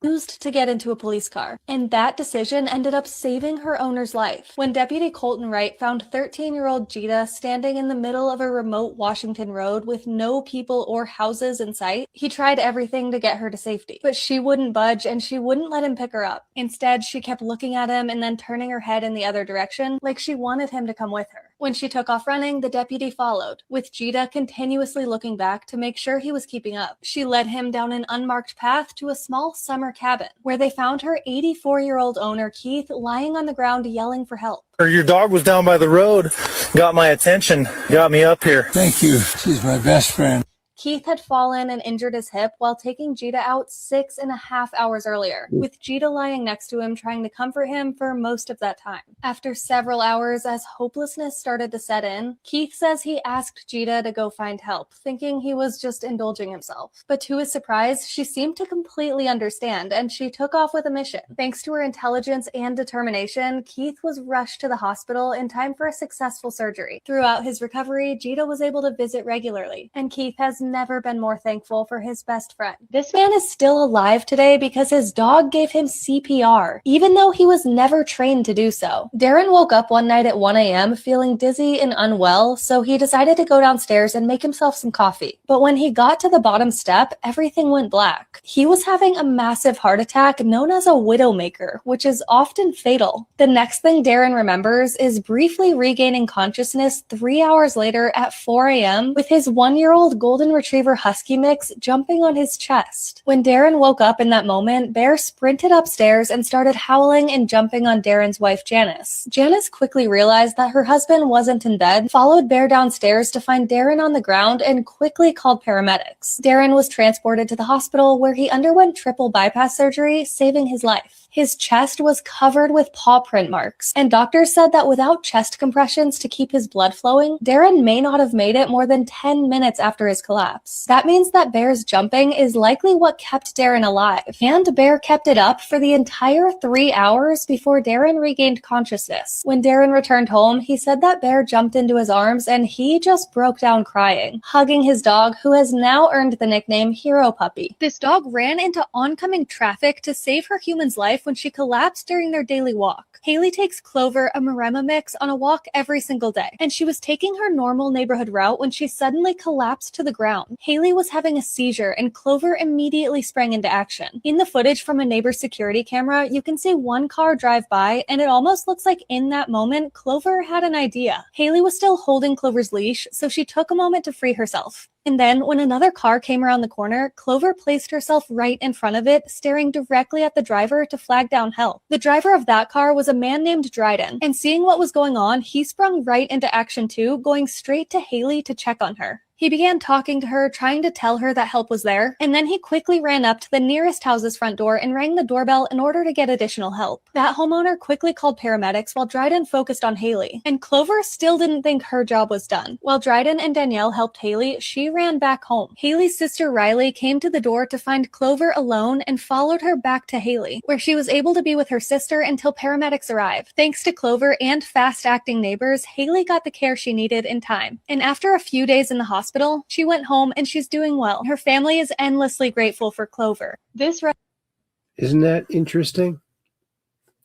Refused to get into a police car, and that decision ended up saving her owner's life. When Deputy Colton Wright found 13-year-old Gita standing in the middle of a remote Washington road with no people or houses in sight, he tried everything to get her to safety. But she wouldn't budge, and she wouldn't let him pick her up. Instead, she kept looking at him and then turning her head in the other direction, like she wanted him to come with her. When she took off running, the deputy followed, with Jita continuously looking back to make sure he was keeping up. She led him down an unmarked path to a small summer cabin, where they found her 84-year-old owner, Keith, lying on the ground yelling for help. Your dog was down by the road, got my attention, got me up here. Thank you. She's my best friend. Keith had fallen and injured his hip while taking Jita out 6.5 hours earlier, with Jita lying next to him trying to comfort him for most of that time. After several hours, as hopelessness started to set in, Keith says he asked Jita to go find help, thinking he was just indulging himself. But to his surprise, she seemed to completely understand, and she took off with a mission. Thanks to her intelligence and determination, Keith was rushed to the hospital in time for a successful surgery. Throughout his recovery, Jita was able to visit regularly, and Keith has never been more thankful for his best friend. This man is still alive today because his dog gave him CPR, even though he was never trained to do so. Darren woke up one night at 1 a.m. feeling dizzy and unwell, so he decided to go downstairs and make himself some coffee. But when he got to the bottom step, everything went black. He was having a massive heart attack known as a widowmaker, which is often fatal. The next thing Darren remembers is briefly regaining consciousness 3 hours later at 4 a.m. with his 1-year-old golden retriever husky mix jumping on his chest. When Darren woke up in that moment, Bear sprinted upstairs and started howling and jumping on Darren's wife Janice. Janice quickly realized that her husband wasn't in bed, followed Bear downstairs to find Darren on the ground, and quickly called paramedics. Darren was transported to the hospital where he underwent triple bypass surgery, saving his life. His chest was covered with paw print marks, and doctors said that without chest compressions to keep his blood flowing, Darren may not have made it more than 10 minutes after his collapse. That means that Bear's jumping is likely what kept Darren alive, and Bear kept it up for the entire 3 hours before Darren regained consciousness. When Darren returned home, he said that Bear jumped into his arms and he just broke down crying, hugging his dog, who has now earned the nickname Hero Puppy. This dog ran into oncoming traffic to save her human's life when she collapsed during their daily walk. Haley takes Clover a Maremma mix on a walk every single day, and she was taking her normal neighborhood route when she suddenly collapsed to the ground. Haley was having a seizure, and Clover immediately sprang into action. In the footage from a neighbor's security camera, you can see one car drive by, and it almost looks like in that moment, Clover had an idea. Haley was still holding Clover's leash, so she took a moment to free herself. And then, when another car came around the corner, Clover placed herself right in front of it, staring directly at the driver to flag down help. The driver of that car was a man named Dryden, and seeing what was going on, he sprung right into action too, going straight to Haley to check on her. He began talking to her, trying to tell her that help was there, and then he quickly ran up to the nearest house's front door and rang the doorbell in order to get additional help. That homeowner quickly called paramedics while Dryden focused on Haley, and Clover still didn't think her job was done. While Dryden and Danielle helped Haley, she ran back home. Haley's sister Riley came to the door to find Clover alone and followed her back to Haley, where she was able to be with her sister until paramedics arrived. Thanks to Clover and fast-acting neighbors, Haley got the care she needed in time. And after a few days in the hospital, she went home and she's doing well. Her family is endlessly grateful for Clover. Isn't that interesting?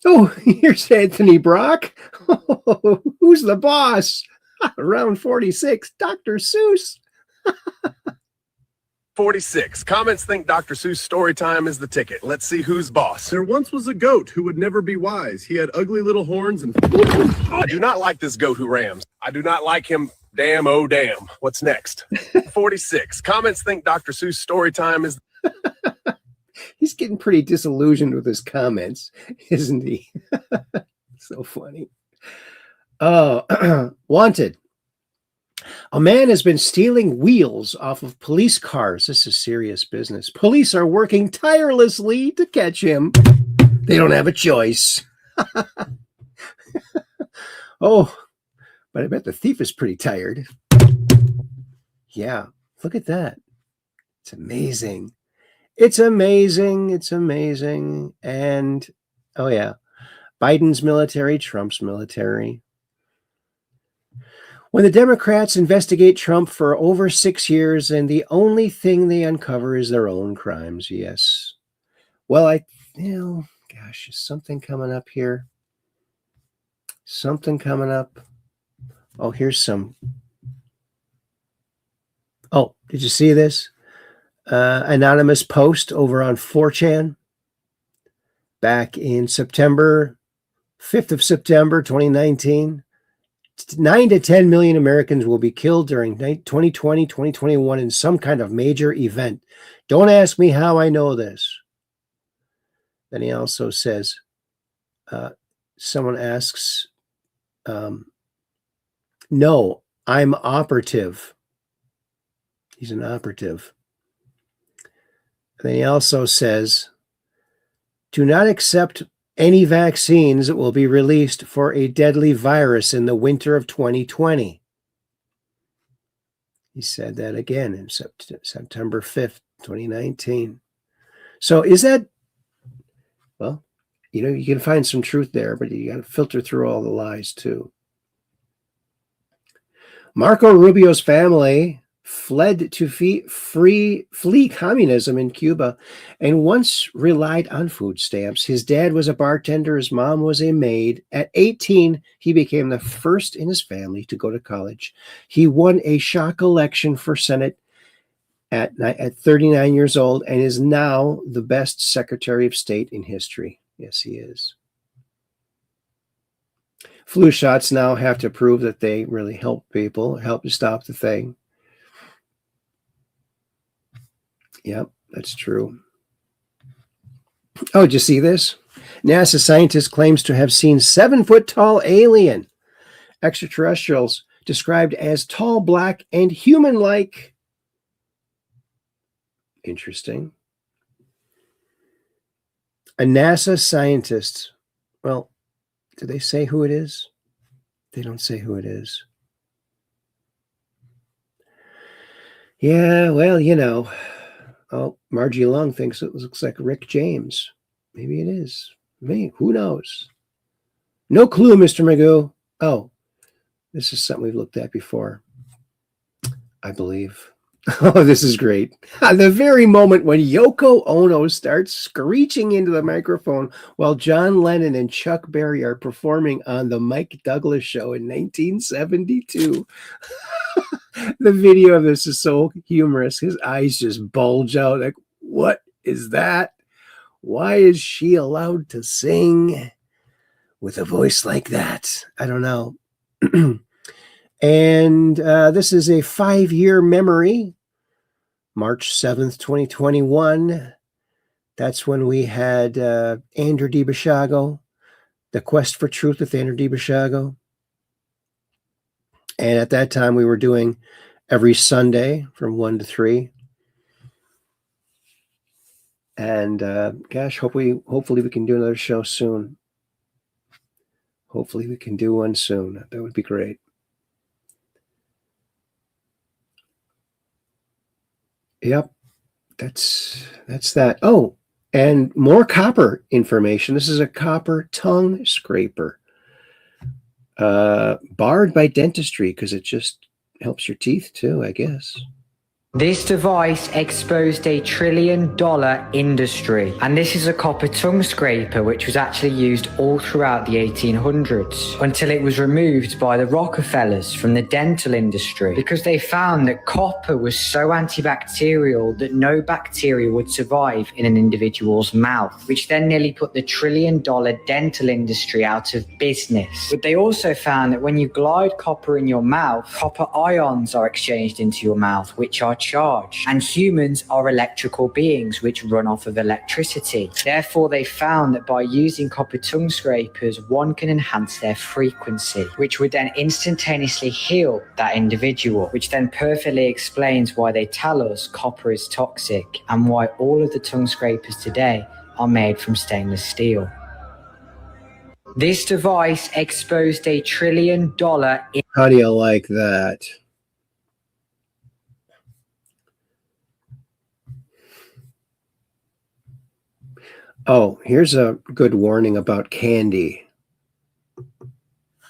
Oh, here's Anthony Brock. Oh, who's the boss? Round 46, Dr. Seuss. 46. Comments think Dr. Seuss story time is the ticket. Let's see who's boss. There once was a goat who would never be wise. He had ugly little horns and... I do not like this goat who rams. I do not like him. Damn, oh damn. What's next? 46. Comments think Dr. Seuss story time is... He's getting pretty disillusioned with his comments, isn't he? So funny. Wanted. A man has been stealing wheels off of police cars. This is serious business. Police are working tirelessly to catch him. They don't have a choice. Oh, but I bet the thief is pretty tired. Yeah, look at that. It's amazing. It's amazing. It's amazing. And, oh yeah, Biden's military, Trump's military. When the Democrats investigate Trump for over 6 years and the only thing they uncover is their own crimes, yes. Well, gosh, is something coming up here? Something coming up. Oh, here's some. Oh, did you see this? Anonymous post over on 4chan back in September, 5th of September, 2019. 9 to 10 million Americans will be killed during 2020, 2021 in some kind of major event. Don't ask me how I know this. Then he also says, someone asks, no, I'm operative. He's an operative. And then he also says, do not accept any vaccines that will be released for a deadly virus in the winter of 2020. He said that again in September 5th, 2019. So is that, well, you know, you can find some truth there, but you got to filter through all the lies too. Marco Rubio's family fled to flee communism in Cuba and once relied on food stamps. His dad was a bartender. His mom was a maid. At 18, he became the first in his family to go to college. He won a shock election for Senate at 39 years old and is now the best Secretary of State in history. Yes, he is. Flu shots now have to prove that they really help people, help to stop the thing. Yep, that's true. Oh, did you see this? NASA scientist claims to have seen 7-foot-tall alien extraterrestrials described as tall, black, and human-like. Interesting. A NASA scientist. Well, do they say who it is? They don't say who it is. Yeah, well, you know. Oh, Margie Long thinks it looks like Rick James. Maybe it is. Me, who knows? No clue, Mr. Magoo. Oh, this is something we've looked at before, I believe. Oh, this is great. At the very moment when Yoko Ono starts screeching into the microphone while John Lennon and Chuck Berry are performing on the Mike Douglas show in 1972. The video of this is so humorous. His eyes just bulge out. Like, what is that? Why is she allowed to sing with a voice like that? I don't know. And this is a 5-year memory. March 7th, 2021. That's when we had Andrew DiBasciago, The Quest for Truth with Andrew DiBasciago. And at that time, we were doing every Sunday from 1 to 3. And gosh, hopefully we can do another show soon. Hopefully we can do one soon. That would be great. Yep, that's that. Oh, and more copper information. This is a copper tongue scraper. Barred by dentistry because it just helps your teeth too, I guess. This device exposed a $1 trillion industry, and this is a copper tongue scraper which was actually used all throughout the 1800s until it was removed by the Rockefellers from the dental industry because they found that copper was so antibacterial that no bacteria would survive in an individual's mouth, which then nearly put the $1 trillion dental industry out of business. But they also found that when you glide copper in your mouth, copper ions are exchanged into your mouth, which are charged, and humans are electrical beings which run off of electricity. Therefore, they found that by using copper tongue scrapers, one can enhance their frequency, which would then instantaneously heal that individual, which then perfectly explains why they tell us copper is toxic and why all of the tongue scrapers today are made from stainless steel. This device exposed a $1 trillion. How do you like that? Oh, here's a good warning about candy.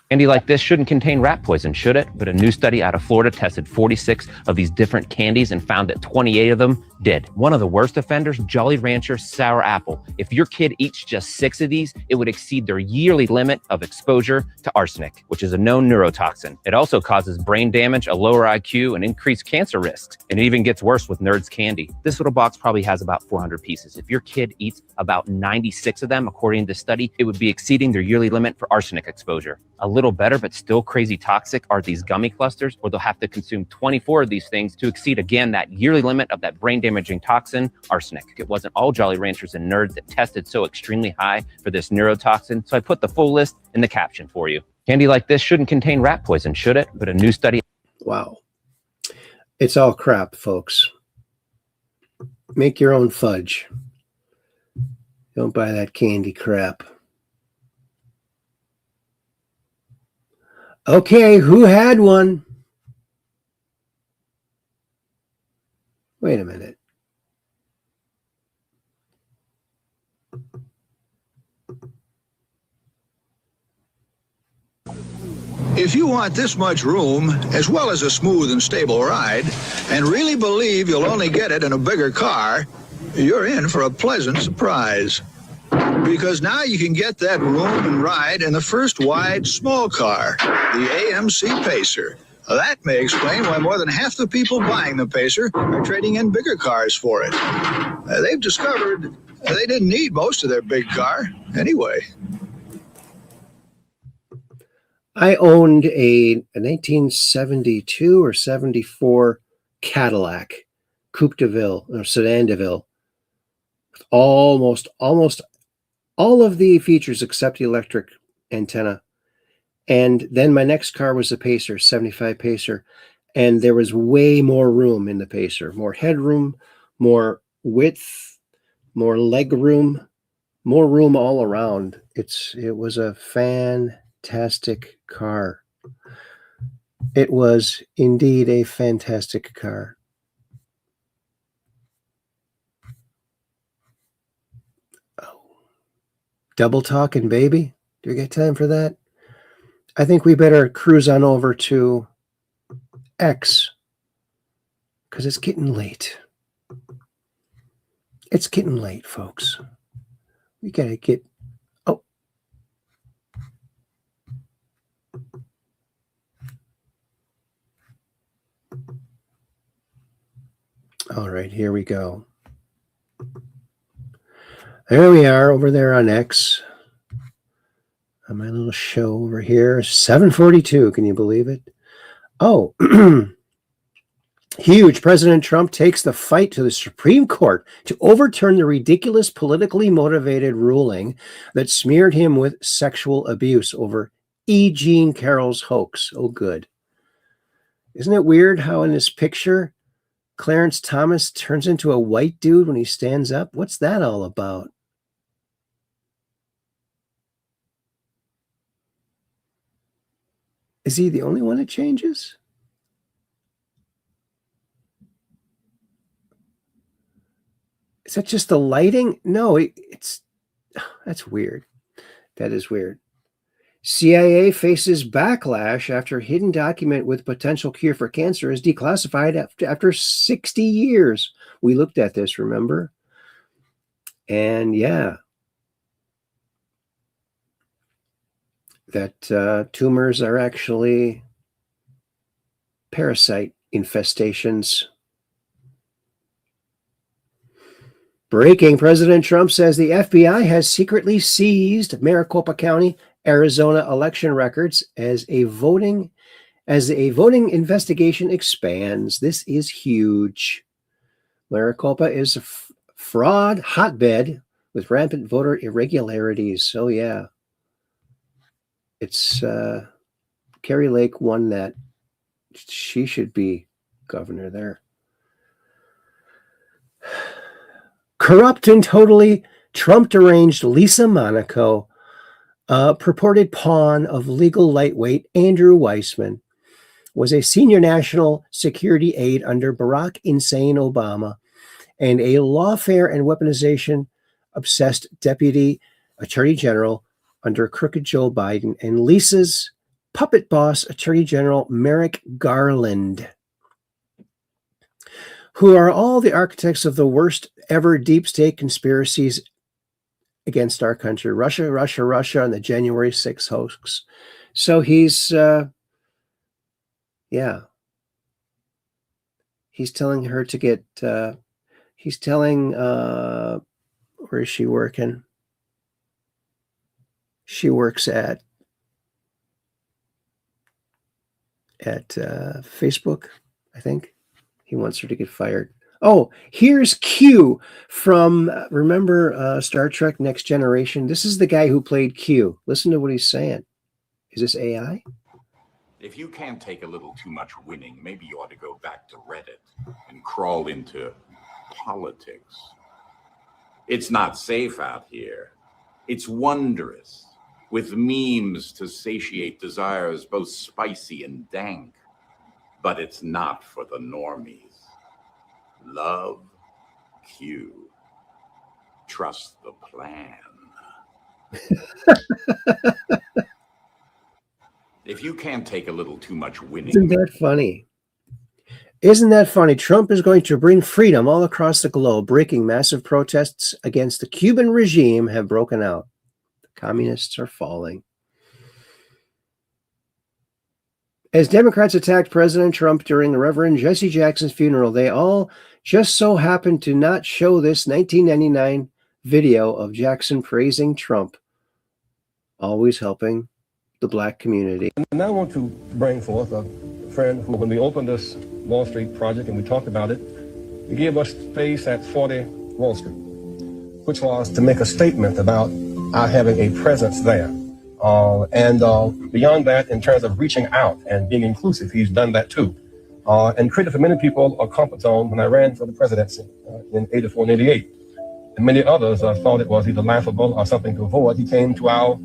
Candy like this shouldn't contain rat poison, should it? But a new study out of Florida tested 46 of these different candies and found that 28 of them did. One of the worst offenders, Jolly Rancher Sour Apple. If your kid eats just 6 of these, it would exceed their yearly limit of exposure to arsenic, which is a known neurotoxin. It also causes brain damage, a lower IQ, and increased cancer risks. And it even gets worse with Nerds candy. This little box probably has about 400 pieces. If your kid eats about 96 of them, according to the study, it would be exceeding their yearly limit for arsenic exposure. A little better, but still crazy toxic are these gummy clusters, where they'll have to consume 24 of these things to exceed, again, that yearly limit of that brain-damaging toxin, arsenic. It wasn't all Jolly Ranchers and nerds that tested so extremely high for this neurotoxin, so I put the full list in the caption for you. Candy like this shouldn't contain rat poison, should it? But a new study... Wow. It's all crap, folks. Make your own fudge. Don't buy that candy crap. Okay, who had one? Wait a minute. If you want this much room, as well as a smooth and stable ride, and really believe you'll only get it in a bigger car, you're in for a pleasant surprise. Because now you can get that room and ride in the first wide small car, the AMC Pacer. That may explain why more than half the people buying the Pacer are trading in bigger cars for it. They've discovered they didn't need most of their big car anyway. I owned a 1972 or 74 Cadillac Coupe de Ville or Sedan de Ville with almost all of the features except the electric antenna. And then my next car was a Pacer, 75 Pacer, and there was way more room in the Pacer, more headroom, more width, more leg room, more room all around. It was a fantastic car. It was indeed a fantastic car. Oh. Double talking, baby. Do we get time for that? I think we better cruise on over to X because it's getting late. It's getting late, folks. We got to get... Oh. All right, here we go. There we are over there on X. On my little show over here. 7:42, can you believe it? Oh, huge. President Trump takes the fight to the Supreme Court to overturn the ridiculous politically motivated ruling that smeared him with sexual abuse over E. Jean Carroll's hoax. Oh, good. Isn't it weird how in this picture, Clarence Thomas turns into a white dude when he stands up? What's that all about? Is he the only one that changes? Is that just the lighting? No, that's weird. That is weird. CIA faces backlash after hidden document with potential cure for cancer is declassified after 60 years. We looked at this, remember? And yeah, that tumors are actually parasite infestations. Breaking, President Trump says the FBI has secretly seized Maricopa County, Arizona election records as a voting investigation expands. This is huge. Maricopa is a fraud hotbed with rampant voter irregularities. So yeah. It's Carrie Lake won that. She should be governor there. Corrupt and totally Trump-deranged Lisa Monaco, purported pawn of legal lightweight Andrew Weissman, was a senior national security aide under Barack Insane Obama and a lawfare and weaponization-obsessed deputy attorney general under crooked Joe Biden, and Lisa's puppet boss, Attorney General Merrick Garland, who are all the architects of the worst ever deep state conspiracies against our country. Russia, and the January 6th hoax. So he's, he's telling her to get, he's telling, where is she working? She works at at Facebook, I think. He wants her to get fired. Oh, here's Q from, remember Star Trek Next Generation? This is the guy who played Q. Listen to what he's saying. Is this AI? If you can't take a little too much winning, maybe you ought to go back to Reddit and crawl into politics. It's not safe out here. It's wondrous, with memes to satiate desires both spicy and dank. But it's not for the normies. Love Q. Trust the plan. If you can't take a little too much winning. Isn't that funny? Isn't that funny? Trump is going to bring freedom all across the globe, breaking massive protests against the Cuban regime have broken out. The communists are falling. As Democrats attacked President Trump during the Reverend Jesse Jackson's funeral, they all just so happened to not show this 1999 video of Jackson praising Trump, always helping the black community. And I want to bring forth a friend who, when we opened this Wall Street project and we talked about it, he gave us space at 40 Wall Street, which was to make a statement about our having a presence there. And beyond that, in terms of reaching out and being inclusive, he's done that too. And created for many people a comfort zone when I ran for the presidency in 84 and 88. And many others thought it was either laughable or something to avoid. He came to our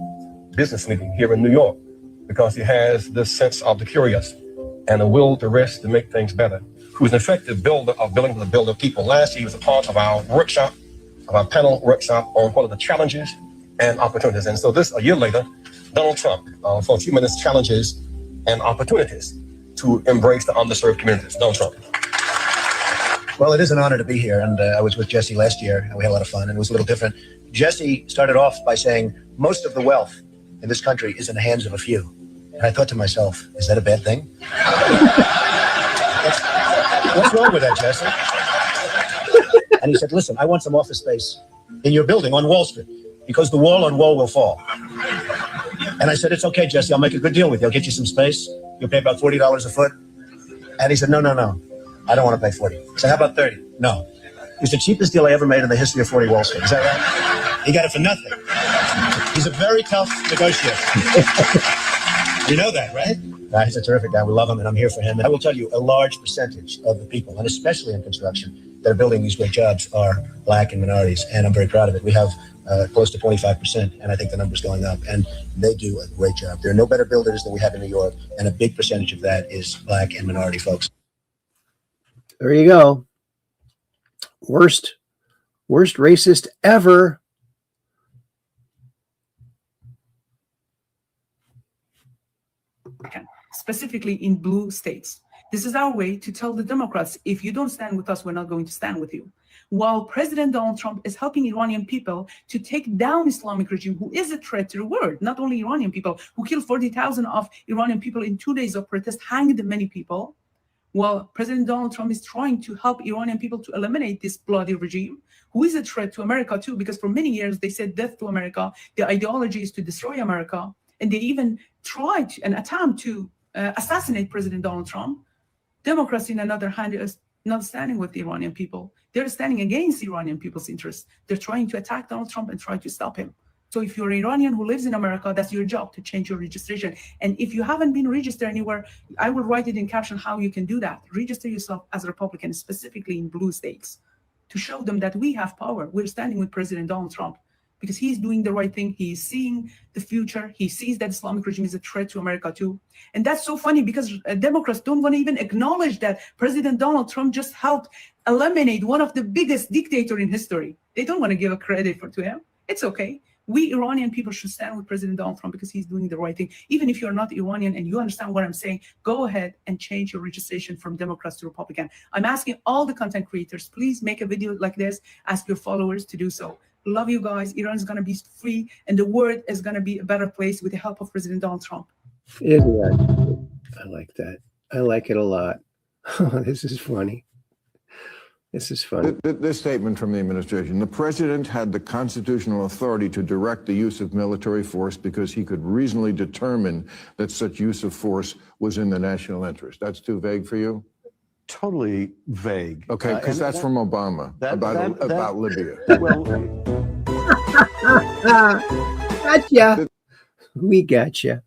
business meeting here in New York because he has this sense of the curious and a will to risk to make things better. Who's an effective builder of building to build people. Last year, he was a part of our workshop, of our panel workshop on what are the challenges and opportunities. And so this, a year later, Donald Trump, for a few minutes, challenges and opportunities to embrace the underserved communities. Donald Trump. Well, it is an honor to be here, and I was with Jesse last year, and we had a lot of fun, and it was a little different. Jesse started off by saying, most of the wealth in this country is in the hands of a few. And I thought to myself, is that a bad thing? What's wrong with that, Jesse? And he said, listen, I want some office space in your building on Wall Street, because the wall on wall will fall. And I said, it's okay, Jesse, I'll make a good deal with you. I'll get you some space. You'll pay about $40 a foot. And he said, no. I don't want to pay 40. I said, how about 30? No. It was the cheapest deal I ever made in the history of 40 Wall Street. Is that right? He got it for nothing. He's a very tough negotiator. You know that, right? He's a terrific guy. We love him, and I'm here for him. And I will tell you, a large percentage of the people, and especially in construction, that are building these great jobs are black and minorities, and I'm very proud of it. We have close to 25%, and I think the number's going up, and they do a great job. There are no better builders than we have in New York, and a big percentage of that is black and minority folks. There you go. Worst racist ever. Specifically in blue states. This is our way to tell the Democrats, if you don't stand with us, we're not going to stand with you. While President Donald Trump is helping Iranian people to take down Islamic regime, who is a threat to the world, not only Iranian people, who killed 40,000 of Iranian people in 2 days of protest, hanged many people. While President Donald Trump is trying to help Iranian people to eliminate this bloody regime, who is a threat to America too, because for many years they said death to America. The ideology is to destroy America. And they even tried and attempt to assassinate President Donald Trump. Democrats, on the other hand, is not standing with the Iranian people. They're standing against Iranian people's interests. They're trying to attack Donald Trump and try to stop him. So if you're an Iranian who lives in America, that's your job to change your registration. And if you haven't been registered anywhere, I will write it in caption how you can do that. Register yourself as a Republican, specifically in blue states, to show them that we have power. We're standing with President Donald Trump because he's doing the right thing. He's seeing the future. He sees that Islamic regime is a threat to America too. And that's so funny because Democrats don't want to even acknowledge that President Donald Trump just helped eliminate one of the biggest dictators in history. They don't want to give a credit to him. It's okay. We Iranian people should stand with President Donald Trump because he's doing the right thing. Even if you're not Iranian and you understand what I'm saying, go ahead and change your registration from Democrats to Republican. I'm asking all the content creators, please make a video like this. Ask your followers to do so. Love you guys. Iran is going to be free and the world is going to be a better place with the help of President Donald Trump. Isn't that? I like that. I like it a lot. This is funny. This is fun. This statement from the administration: the president had the constitutional authority to direct the use of military force because he could reasonably determine that such use of force was in the national interest. That's too vague for you? Totally vague. Okay, because that's from Obama about Libya. Well, gotcha. We gotcha.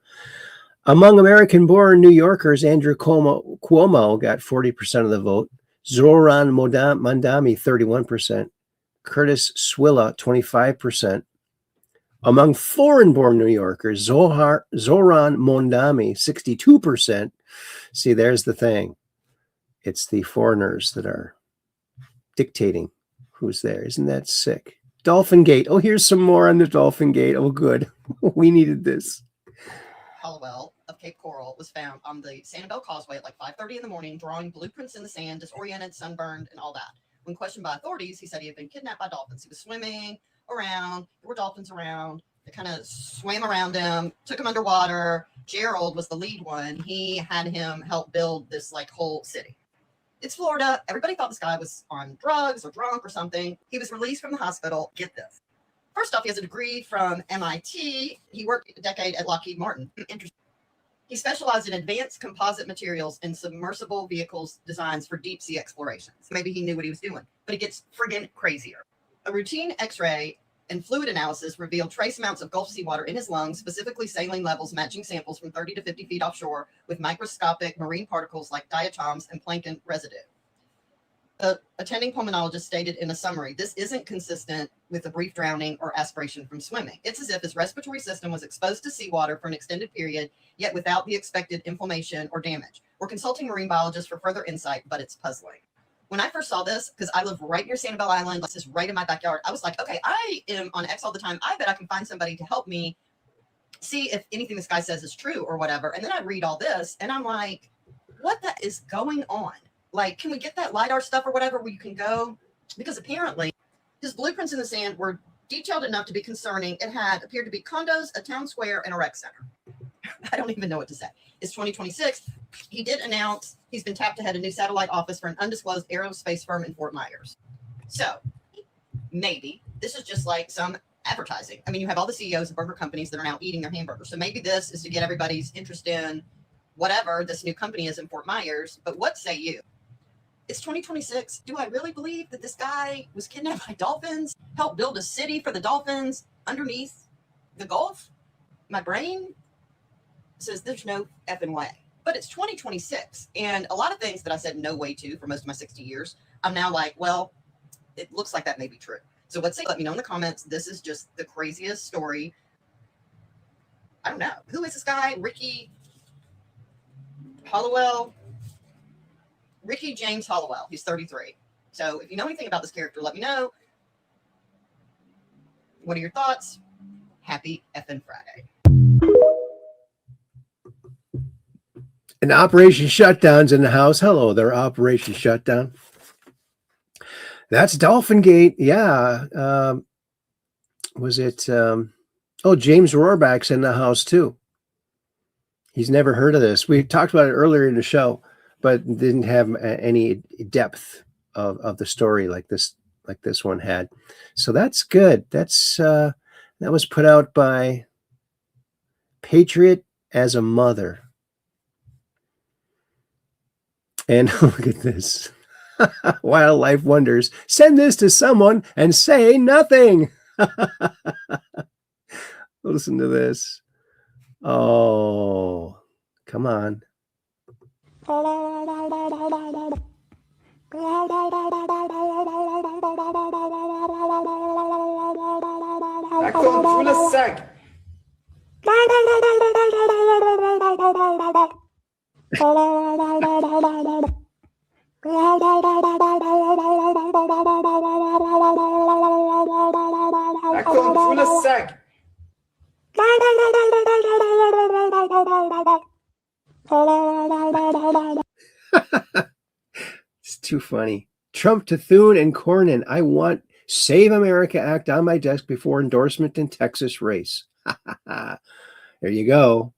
Among American-born New Yorkers, Andrew Cuomo got 40% of the vote. Zoran Mondami, 31%. Curtis Swilla, 25%. Among foreign-born New Yorkers, Zoran Mondami, 62%. See, there's the thing. It's the foreigners that are dictating who's there. Isn't that sick? Dolphin Gate. Oh, here's some more on the Dolphin Gate. Oh, good. We needed this. Hollowell of Cape Coral was found on the Sanibel Causeway at like 5:30 in the morning, drawing blueprints in the sand, disoriented, sunburned, and all that. When questioned by authorities, he said he had been kidnapped by dolphins. He was swimming around. There were dolphins around. They kind of swam around him, took him underwater. Gerald was the lead one. He had him help build this like whole city. It's Florida. Everybody thought this guy was on drugs or drunk or something. He was released from the hospital. Get this. First off, he has a degree from MIT. He worked a decade at Lockheed Martin. Interesting. He specialized in advanced composite materials and submersible vehicles designs for deep sea explorations. Maybe he knew what he was doing, but it gets friggin' crazier. A routine X-ray and fluid analysis revealed trace amounts of Gulf seawater in his lungs, specifically saline levels matching samples from 30 to 50 feet offshore with microscopic marine particles like diatoms and plankton residue. The attending pulmonologist stated in a summary, this isn't consistent with a brief drowning or aspiration from swimming. It's as if his respiratory system was exposed to seawater for an extended period, yet without the expected inflammation or damage. We're consulting marine biologists for further insight, but it's puzzling. When I first saw this, because I live right near Sanibel Island, this is right in my backyard, I was like, okay, I am on X all the time. I bet I can find somebody to help me see if anything this guy says is true or whatever. And then I read all this, and I'm like, what the is going on? Like, can we get that LiDAR stuff or whatever where you can go? Because apparently his blueprints in the sand were detailed enough to be concerning. It had appeared to be condos, a town square, and a rec center. I don't even know what to say. It's 2026. He did announce he's been tapped to head a new satellite office for an undisclosed aerospace firm in Fort Myers. So maybe this is just like some advertising. I mean, you have all the CEOs of burger companies that are now eating their hamburgers. So maybe this is to get everybody's interest in whatever this new company is in Fort Myers. But what say you? It's 2026. Do I really believe that this guy was kidnapped by dolphins, helped build a city for the dolphins underneath the Gulf? My brain says there's no effing way. But it's 2026. And a lot of things that I said no way to for most of my 60 years, I'm now like, well, it looks like that may be true. So let's say, let me know in the comments. This is just the craziest story. I don't know. Who is this guy? Ricky Hollowell? Ricky James Hollowell. He's 33. So if you know anything about this character, let me know. What are your thoughts? Happy effing Friday. An Operation Shutdown's in the house. Hello there, Operation Shutdown. That's Dolphin Gate. Yeah. Was it? James Rohrbach's in the house too. He's never heard of this. We talked about it earlier in the show, but didn't have any depth of the story like this one had. So that's good. That's that was put out by Patriot as a Mother. And look at this. Wildlife Wonders. Send this to someone and say nothing. Listen to this. Oh, come on. It's too funny. Trump to Thune and Cornyn. I want Save America Act on my desk before endorsement in Texas race. There you go.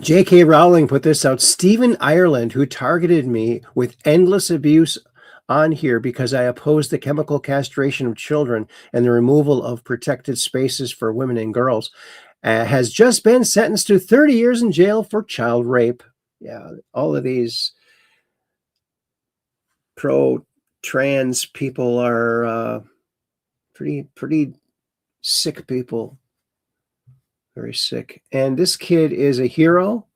J.K. Rowling put this out. Stephen Ireland, who targeted me with endless abuse on here because I opposed the chemical castration of children and the removal of protected spaces for women and girls, has just been sentenced to 30 years in jail for child rape. Yeah, all of these pro-trans people are pretty sick people. Very sick. And this kid is a hero,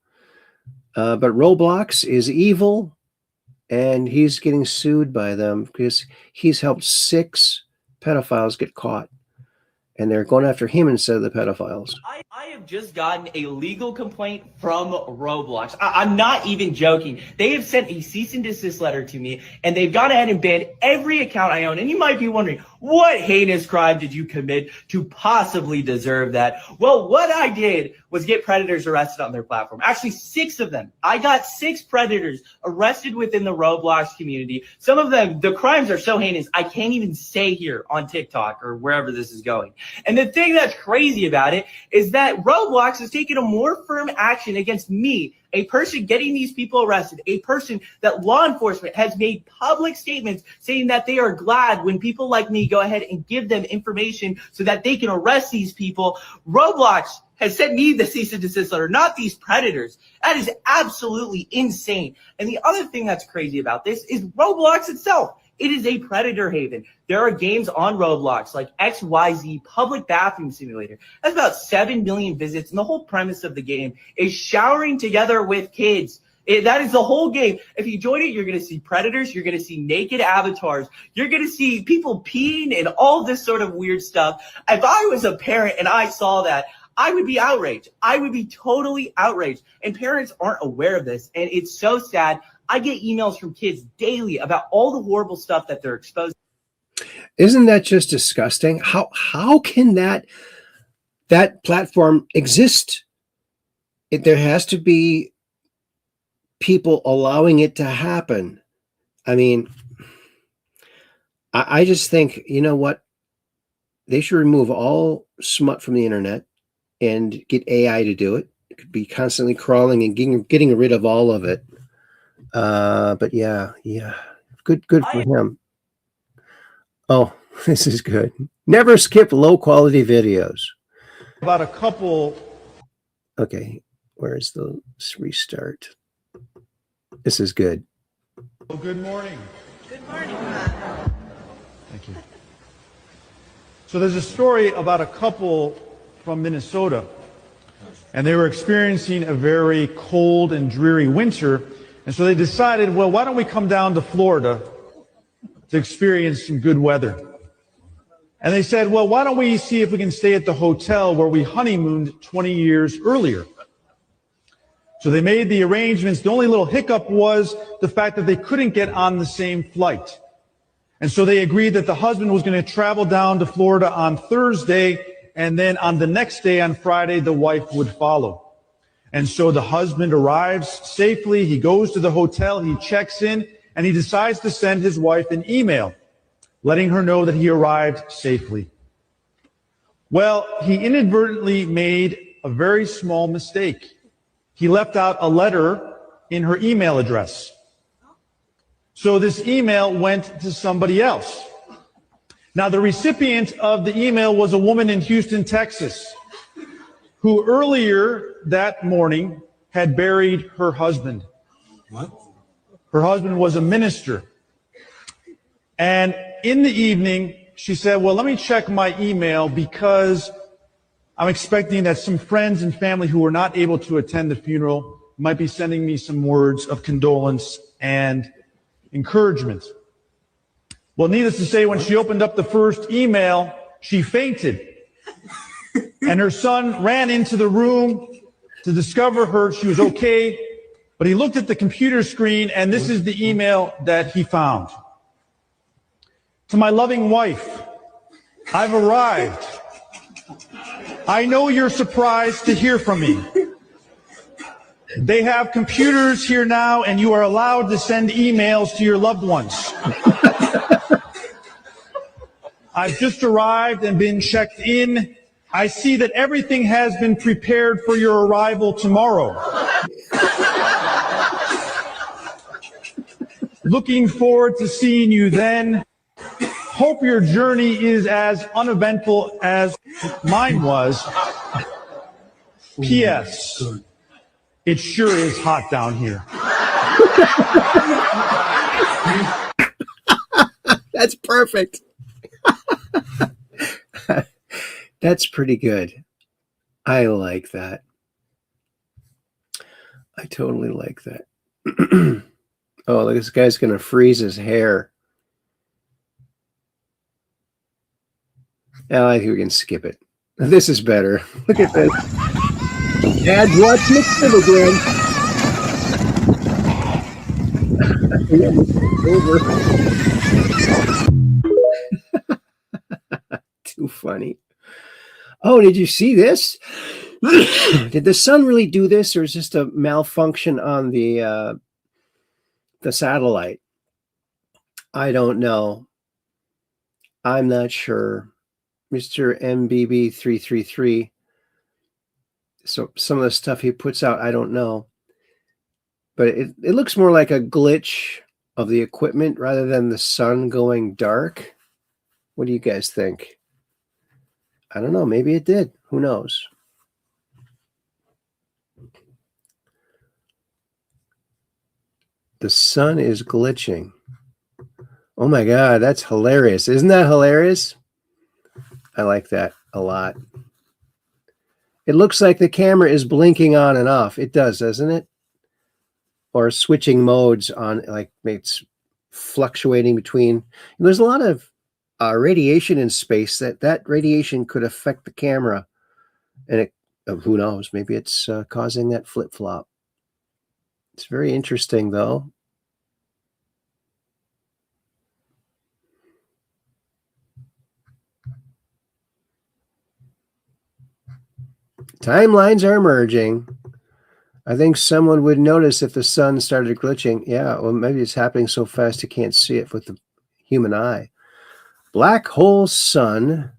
but Roblox is evil, and he's getting sued by them because he's helped 6 pedophiles get caught, and they're going after him instead of the pedophiles. I have just gotten a legal complaint from Roblox. I'm not even joking. They have sent a cease and desist letter to me, and they've gone ahead and banned every account I own. And you might be wondering, what heinous crime did you commit to possibly deserve that? Well, what I did was get predators arrested on their platform. Actually, 6 of them. I got 6 predators arrested within the Roblox community. Some of them, the crimes are so heinous, I can't even say here on TikTok or wherever this is going. And the thing that's crazy about it is that Roblox has taken a more firm action against me, a person getting these people arrested, a person that law enforcement has made public statements saying that they are glad when people like me go ahead and give them information so that they can arrest these people. Roblox has sent me the cease and desist letter, not these predators. That is absolutely insane. And the other thing that's crazy about this is Roblox itself. It is a predator haven. There are games on Roblox like XYZ Public Bathroom Simulator. That's about 7 million visits, and the whole premise of the game is showering together with kids. That is the whole game. If you join it, you're going to see predators, you're going to see naked avatars, you're going to see people peeing and all this sort of weird stuff. If I was a parent and I saw that, I would be outraged. I would be totally outraged. And parents aren't aware of this, and it's so sad. I get emails from kids daily about all the horrible stuff that they're exposed to. Isn't that just disgusting? How can that platform exist? There has to be people allowing it to happen. I mean, I just think, you know what? They should remove all smut from the internet and get AI to do it. It could be constantly crawling and getting rid of all of it. But yeah, good for him. Oh, this is good. Never skip low quality videos. About a couple. Okay, where's the restart? This is good. Oh, good morning. Good morning. Thank you. So there's a story about a couple from Minnesota, and they were experiencing a very cold and dreary winter. And so they decided, well, why don't we come down to Florida to experience some good weather? And they said, well, why don't we see if we can stay at the hotel where we honeymooned 20 years earlier? So they made the arrangements. The only little hiccup was the fact that they couldn't get on the same flight. And so they agreed that the husband was going to travel down to Florida on Thursday, and then on the next day, on Friday, the wife would follow. And so the husband arrives safely. He goes to the hotel, he checks in, and he decides to send his wife an email letting her know that he arrived safely. Well, he inadvertently made a very small mistake. He left out a letter in her email address. So this email went to somebody else. Now, the recipient of the email was a woman in Houston, Texas, who earlier that morning had buried her husband. What? Her husband was a minister. And in the evening, she said, well, let me check my email because I'm expecting that some friends and family who were not able to attend the funeral might be sending me some words of condolence and encouragement. Well, needless to say, when she opened up the first email, she fainted. And her son ran into the room to discover she was okay. But he looked at the computer screen, and this is the email that he found. To my loving wife, I've arrived. I know you're surprised to hear from me. They have computers here now, and you are allowed to send emails to your loved ones. I've just arrived and been checked in. I see that everything has been prepared for your arrival tomorrow. Looking forward to seeing you then. Hope your journey is as uneventful as mine was. P.S. It sure is hot down here. That's perfect. That's pretty good. I like that. I totally like that. Oh, look, this guy's going to freeze his hair. Oh, I think we can skip it. This is better. Look at this. Dad, watch Nixon again. Too funny. Oh, did you see this? Did the sun really do this, or is this a malfunction on the satellite? I don't know. I'm not sure. Mr. MBB333. So some of the stuff he puts out, I don't know. But it looks more like a glitch of the equipment rather than the sun going dark. What do you guys think? I don't know. Maybe it did. Who knows? The sun is glitching. Oh my God, that's hilarious. Isn't that hilarious? I like that a lot. It looks like the camera is blinking on and off. It does, doesn't it? Or switching modes on, like it's fluctuating between. There's a lot of radiation in space. That radiation could affect the camera. And it, who knows, maybe it's causing that flip-flop. It's very interesting, though. Timelines are merging. I think someone would notice if the sun started glitching. Yeah, well, maybe it's happening so fast you can't see it with the human eye. Black hole sun,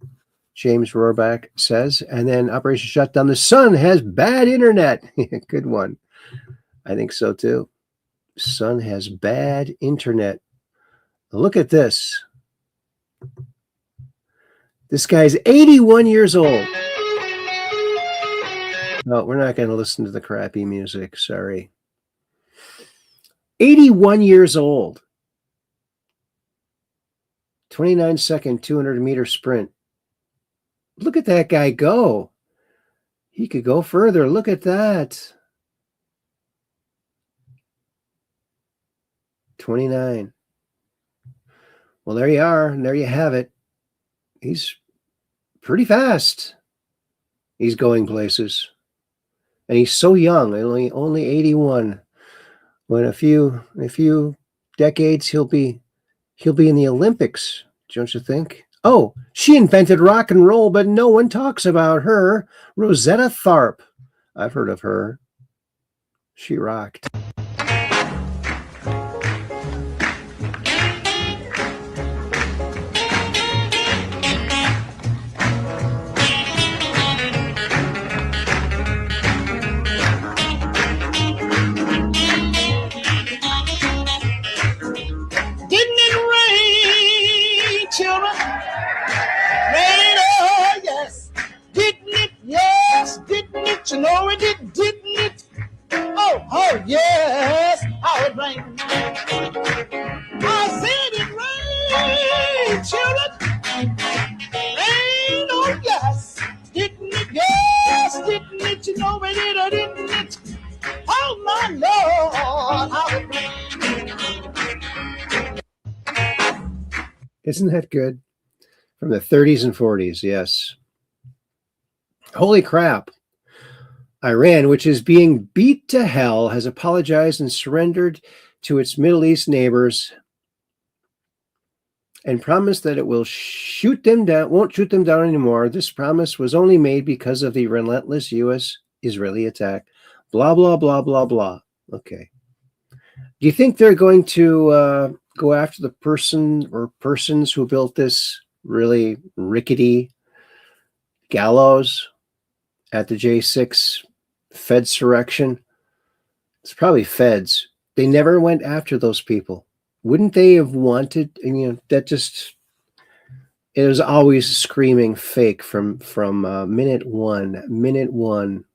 James Rohrback says, and then Operation Shutdown. The sun has bad internet. Good one. I think so too. Sun has bad internet. Look at this. This guy's 81 years old. No, we're not going to listen to the crappy music. Sorry. 81 years old. 29-second, 200-meter sprint. Look at that guy go. He could go further. Look at that. 29. Well, there you are. And there you have it. He's pretty fast. He's going places. And he's so young, only 81. When a few decades he'll be in the Olympics, don't you think? Oh, she invented rock and roll, but no one talks about her. Rosetta Tharpe. I've heard of her. She rocked. You know it did, didn't it? Oh, yes, how it rained. I said it rained, children. Rain, oh, yes, didn't it? Yes, didn't it? You know it did, or didn't it? Oh, my Lord, how it rained. Isn't that good? From the 30s and 40s, yes. Holy crap. Iran, which is being beat to hell, has apologized and surrendered to its Middle East neighbors and promised that it will shoot them down, won't shoot them down anymore. This promise was only made because of the relentless U.S.-Israeli attack. Blah, blah, blah, blah, blah. Okay. Do you think they're going to go after the person or persons who built this really rickety gallows at the J6 Fedsurrection? It's probably feds. They never went after those people. wouldn't they have wanted, that just, it was always screaming fake from minute one.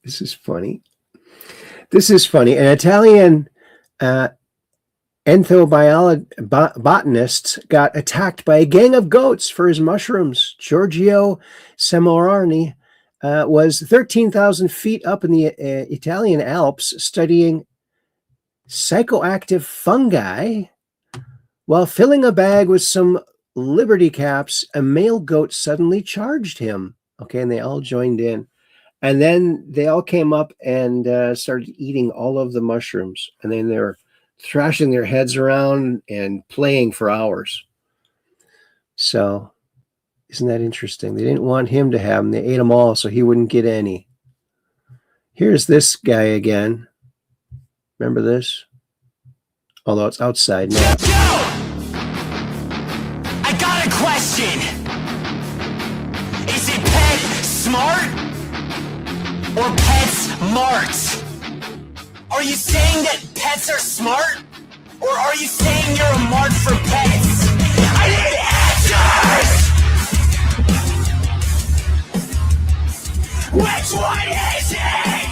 This is funny. An Italian ethnobotanist got attacked by a gang of goats for his mushrooms. Giorgio Moriarity was 13,000 feet up in the Italian Alps studying psychoactive fungi. While filling a bag with some Liberty caps, a male goat suddenly charged him. Okay, and they all joined in. And then they all came up and started eating all of the mushrooms. And then they were thrashing their heads around and playing for hours. So, isn't that interesting? They didn't want him to have them. They ate them all so he wouldn't get any. Here's this guy again. Remember this? Although it's outside now. I got a question. Is it pet smart or pet smart? Are you saying that pets are smart, or are you saying you're a mark for pets? I need answers! Which one is it?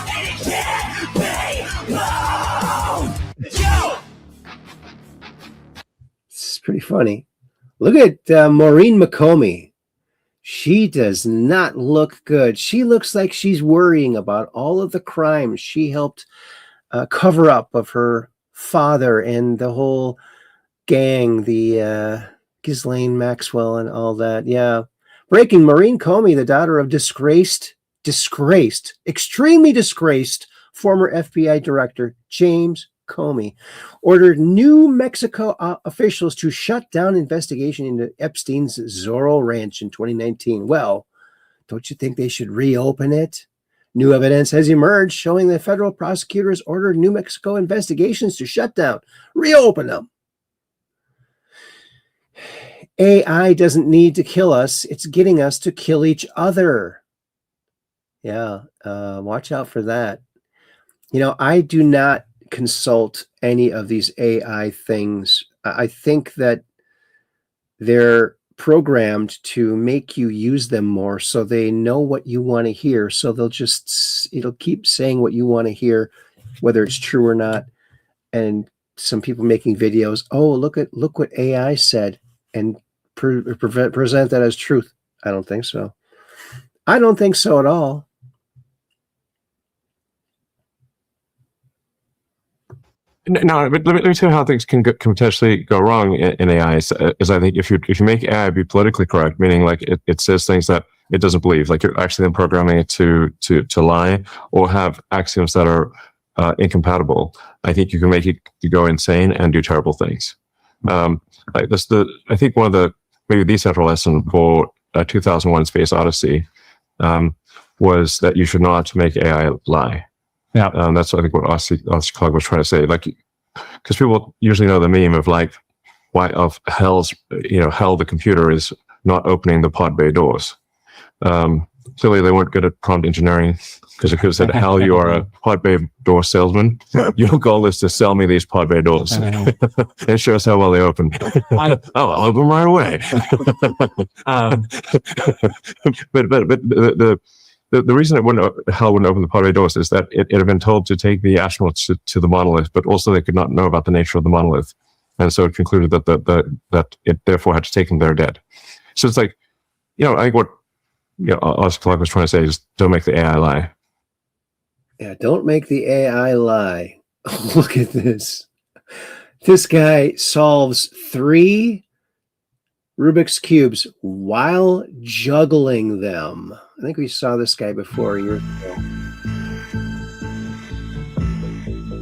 And it can't be both! Yo! It's pretty funny. Look at Maureen McComey. She does not look good. She looks like she's worrying about all of the crimes she helped cover up of her father and the whole gang, the Ghislaine Maxwell and all that. Yeah. Breaking: Maureen Comey, the daughter of extremely disgraced former FBI director James Comey, ordered New Mexico officials to shut down investigation into Epstein's Zorro Ranch in 2019. Well, don't you think they should reopen it? New evidence has emerged showing that federal prosecutors ordered New Mexico investigations to shut down, reopen them. AI doesn't need to kill us. It's getting us to kill each other. Yeah, watch out for that. I do not consult any of these AI things. I think that they're programmed to make you use them more so they know what you want to hear. So it'll keep saying what you want to hear, whether it's true or not. And some people making videos, look what AI said, and present that as truth. I don't think so. I don't think so at all. No, but let me tell you how things can potentially go wrong in AI. Is I think if you make AI be politically correct, meaning like it says things that it doesn't believe, like you're actually then programming it to lie or have axioms that are incompatible, I think you can make it go insane and do terrible things. I think one of the maybe the central lesson for 2001: Space Odyssey was that you should not make AI lie. Yeah, that's I think what Oscar Clark was trying to say. Like, because people usually know the meme of like, why of hell the computer is not opening the pod bay doors. Clearly, they weren't good at prompt engineering because it could have said, "Hell, you are a pod bay door salesman. Your goal is to sell me these pod bay doors and show us how well they open." I'll open right away. But the reason hell wouldn't open the pod bay doors is that it had been told to take the astronauts to the monolith, but also they could not know about the nature of the monolith, and so it concluded that it therefore had to take them there dead. So it's like, I think what Oscar Clark was trying to say is don't make the AI lie. Yeah, don't make the AI lie. Look at this. This guy solves 3 Rubik's Cubes while juggling them. I think we saw this guy before years ago.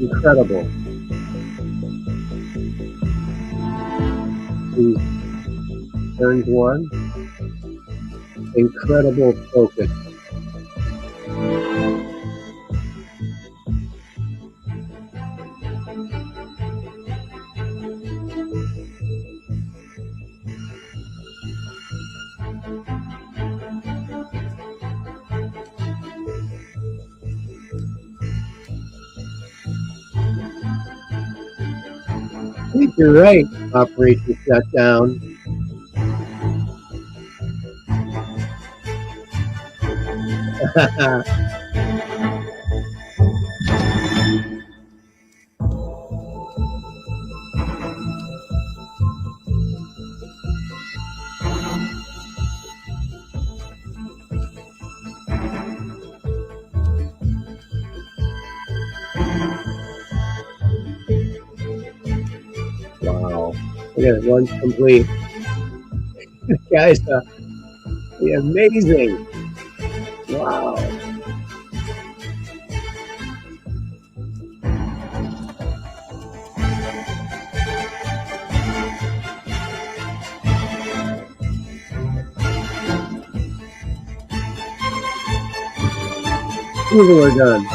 Incredible. He turns 1. Incredible focus. think you're right. Operation shutdown. Wow. Look at it, one's complete. Guys, amazing. Wow. People are done.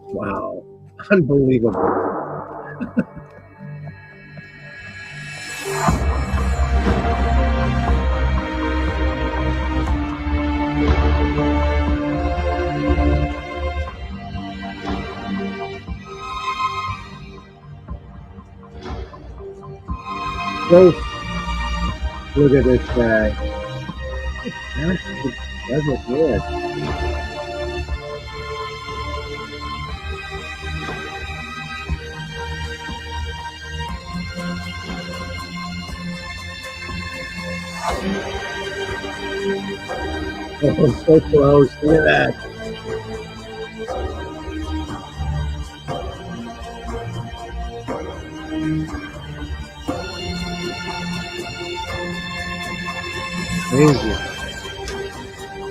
Wow. Unbelievable. Close. Look at this guy. Gosh, it does look good. Oh, so close. Look at that. Crazy.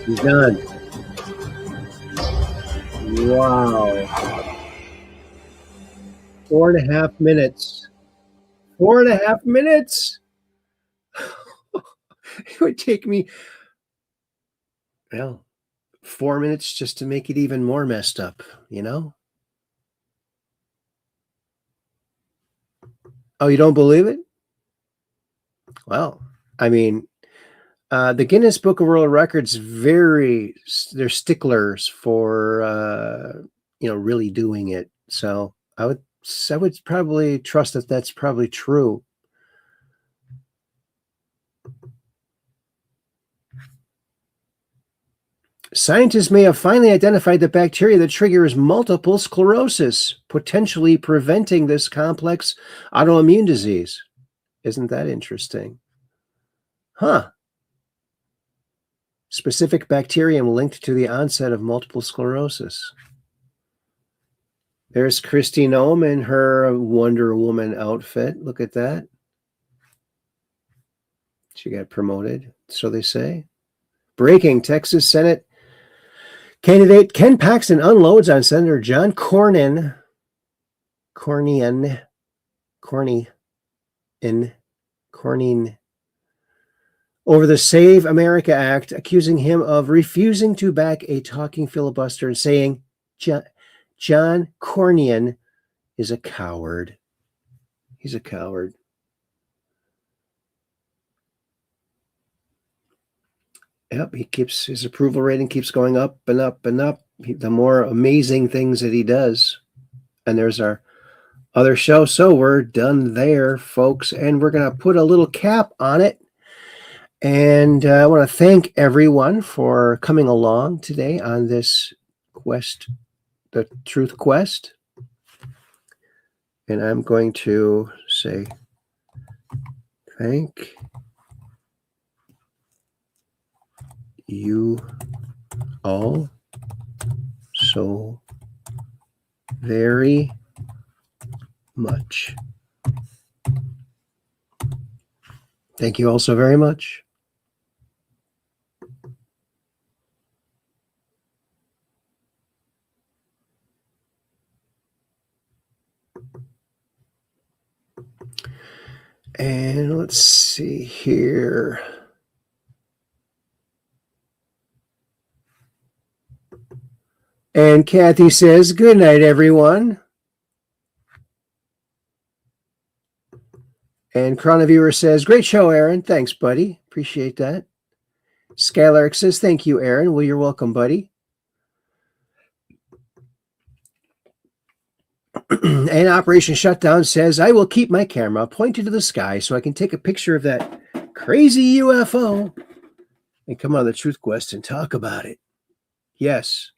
He's done. Wow. 4.5 minutes. 4.5 minutes. It would take me, well, 4 minutes just to make it even more messed up, you know? Oh, you don't believe it? Well, I mean, the Guinness Book of World Records they're sticklers for really doing it. So I would probably trust that that's probably true. Scientists may have finally identified the bacteria that triggers multiple sclerosis, potentially preventing this complex autoimmune disease. Isn't that interesting? Huh. Specific bacterium linked to the onset of multiple sclerosis. There's Kristi Noem in her Wonder Woman outfit. Look at that. She got promoted, so they say. Breaking: Texas Senate candidate Ken Paxton unloads on Senator John Cornyn over the Save America Act, accusing him of refusing to back a talking filibuster and saying John Cornyn is a coward. He's a coward. Yep, his approval rating keeps going up and up and up. The more amazing things that he does. And there's our other show. So we're done there, folks. And we're going to put a little cap on it. And I want to thank everyone for coming along today on this quest, the Truth Quest. And I'm going to say thank you all so very much. Thank you all so very much. And let's see here. And Kathy says, good night, everyone. And Chroniviewer says, great show, Aaron. Thanks, buddy. Appreciate that. Skylark says, thank you, Aaron. Well, you're welcome, buddy. And Operation Shutdown says, I will keep my camera pointed to the sky so I can take a picture of that crazy UFO and come on the Truth Quest and talk about it. Yes.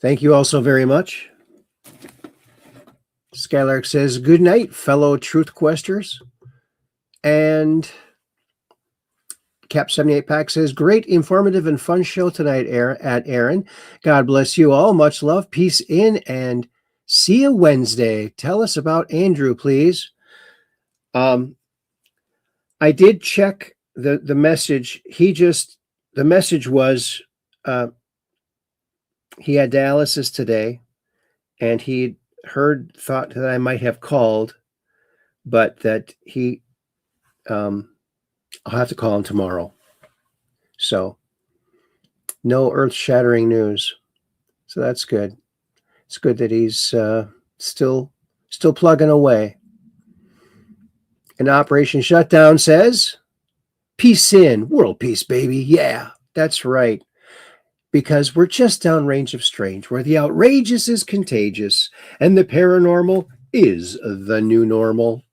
Thank you all so very much. Skylark says, good night, fellow Truth Questers. And Cap 78 Pack says, great, informative, and fun show tonight, Aaron. God bless you all. Much love. Peace in, and see you Wednesday. Tell us about Andrew, please. I did check the message. The message was he had dialysis today, and he thought that I might have called, but that he I'll have to call him tomorrow. So no earth-shattering news. So that's good. It's good that he's still plugging away. And Operation Shutdown says, peace in, world peace, baby. Yeah, that's right. Because we're just downrange of strange, where the outrageous is contagious and the paranormal is the new normal.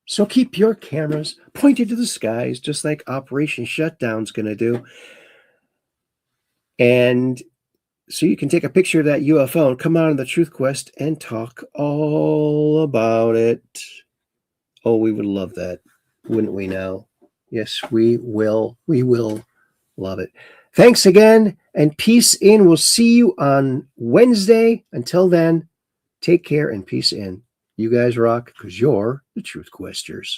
So keep your cameras pointed to the skies, just like Operation Shutdown's going to do. And so you can take a picture of that UFO and come out on the Truth Quest and talk all about it. Oh, we would love that, wouldn't we now? Yes, we will. We will love it. Thanks again, and peace in. We'll see you on Wednesday. Until then, take care and peace in. You guys rock, because you're the Truth Questers.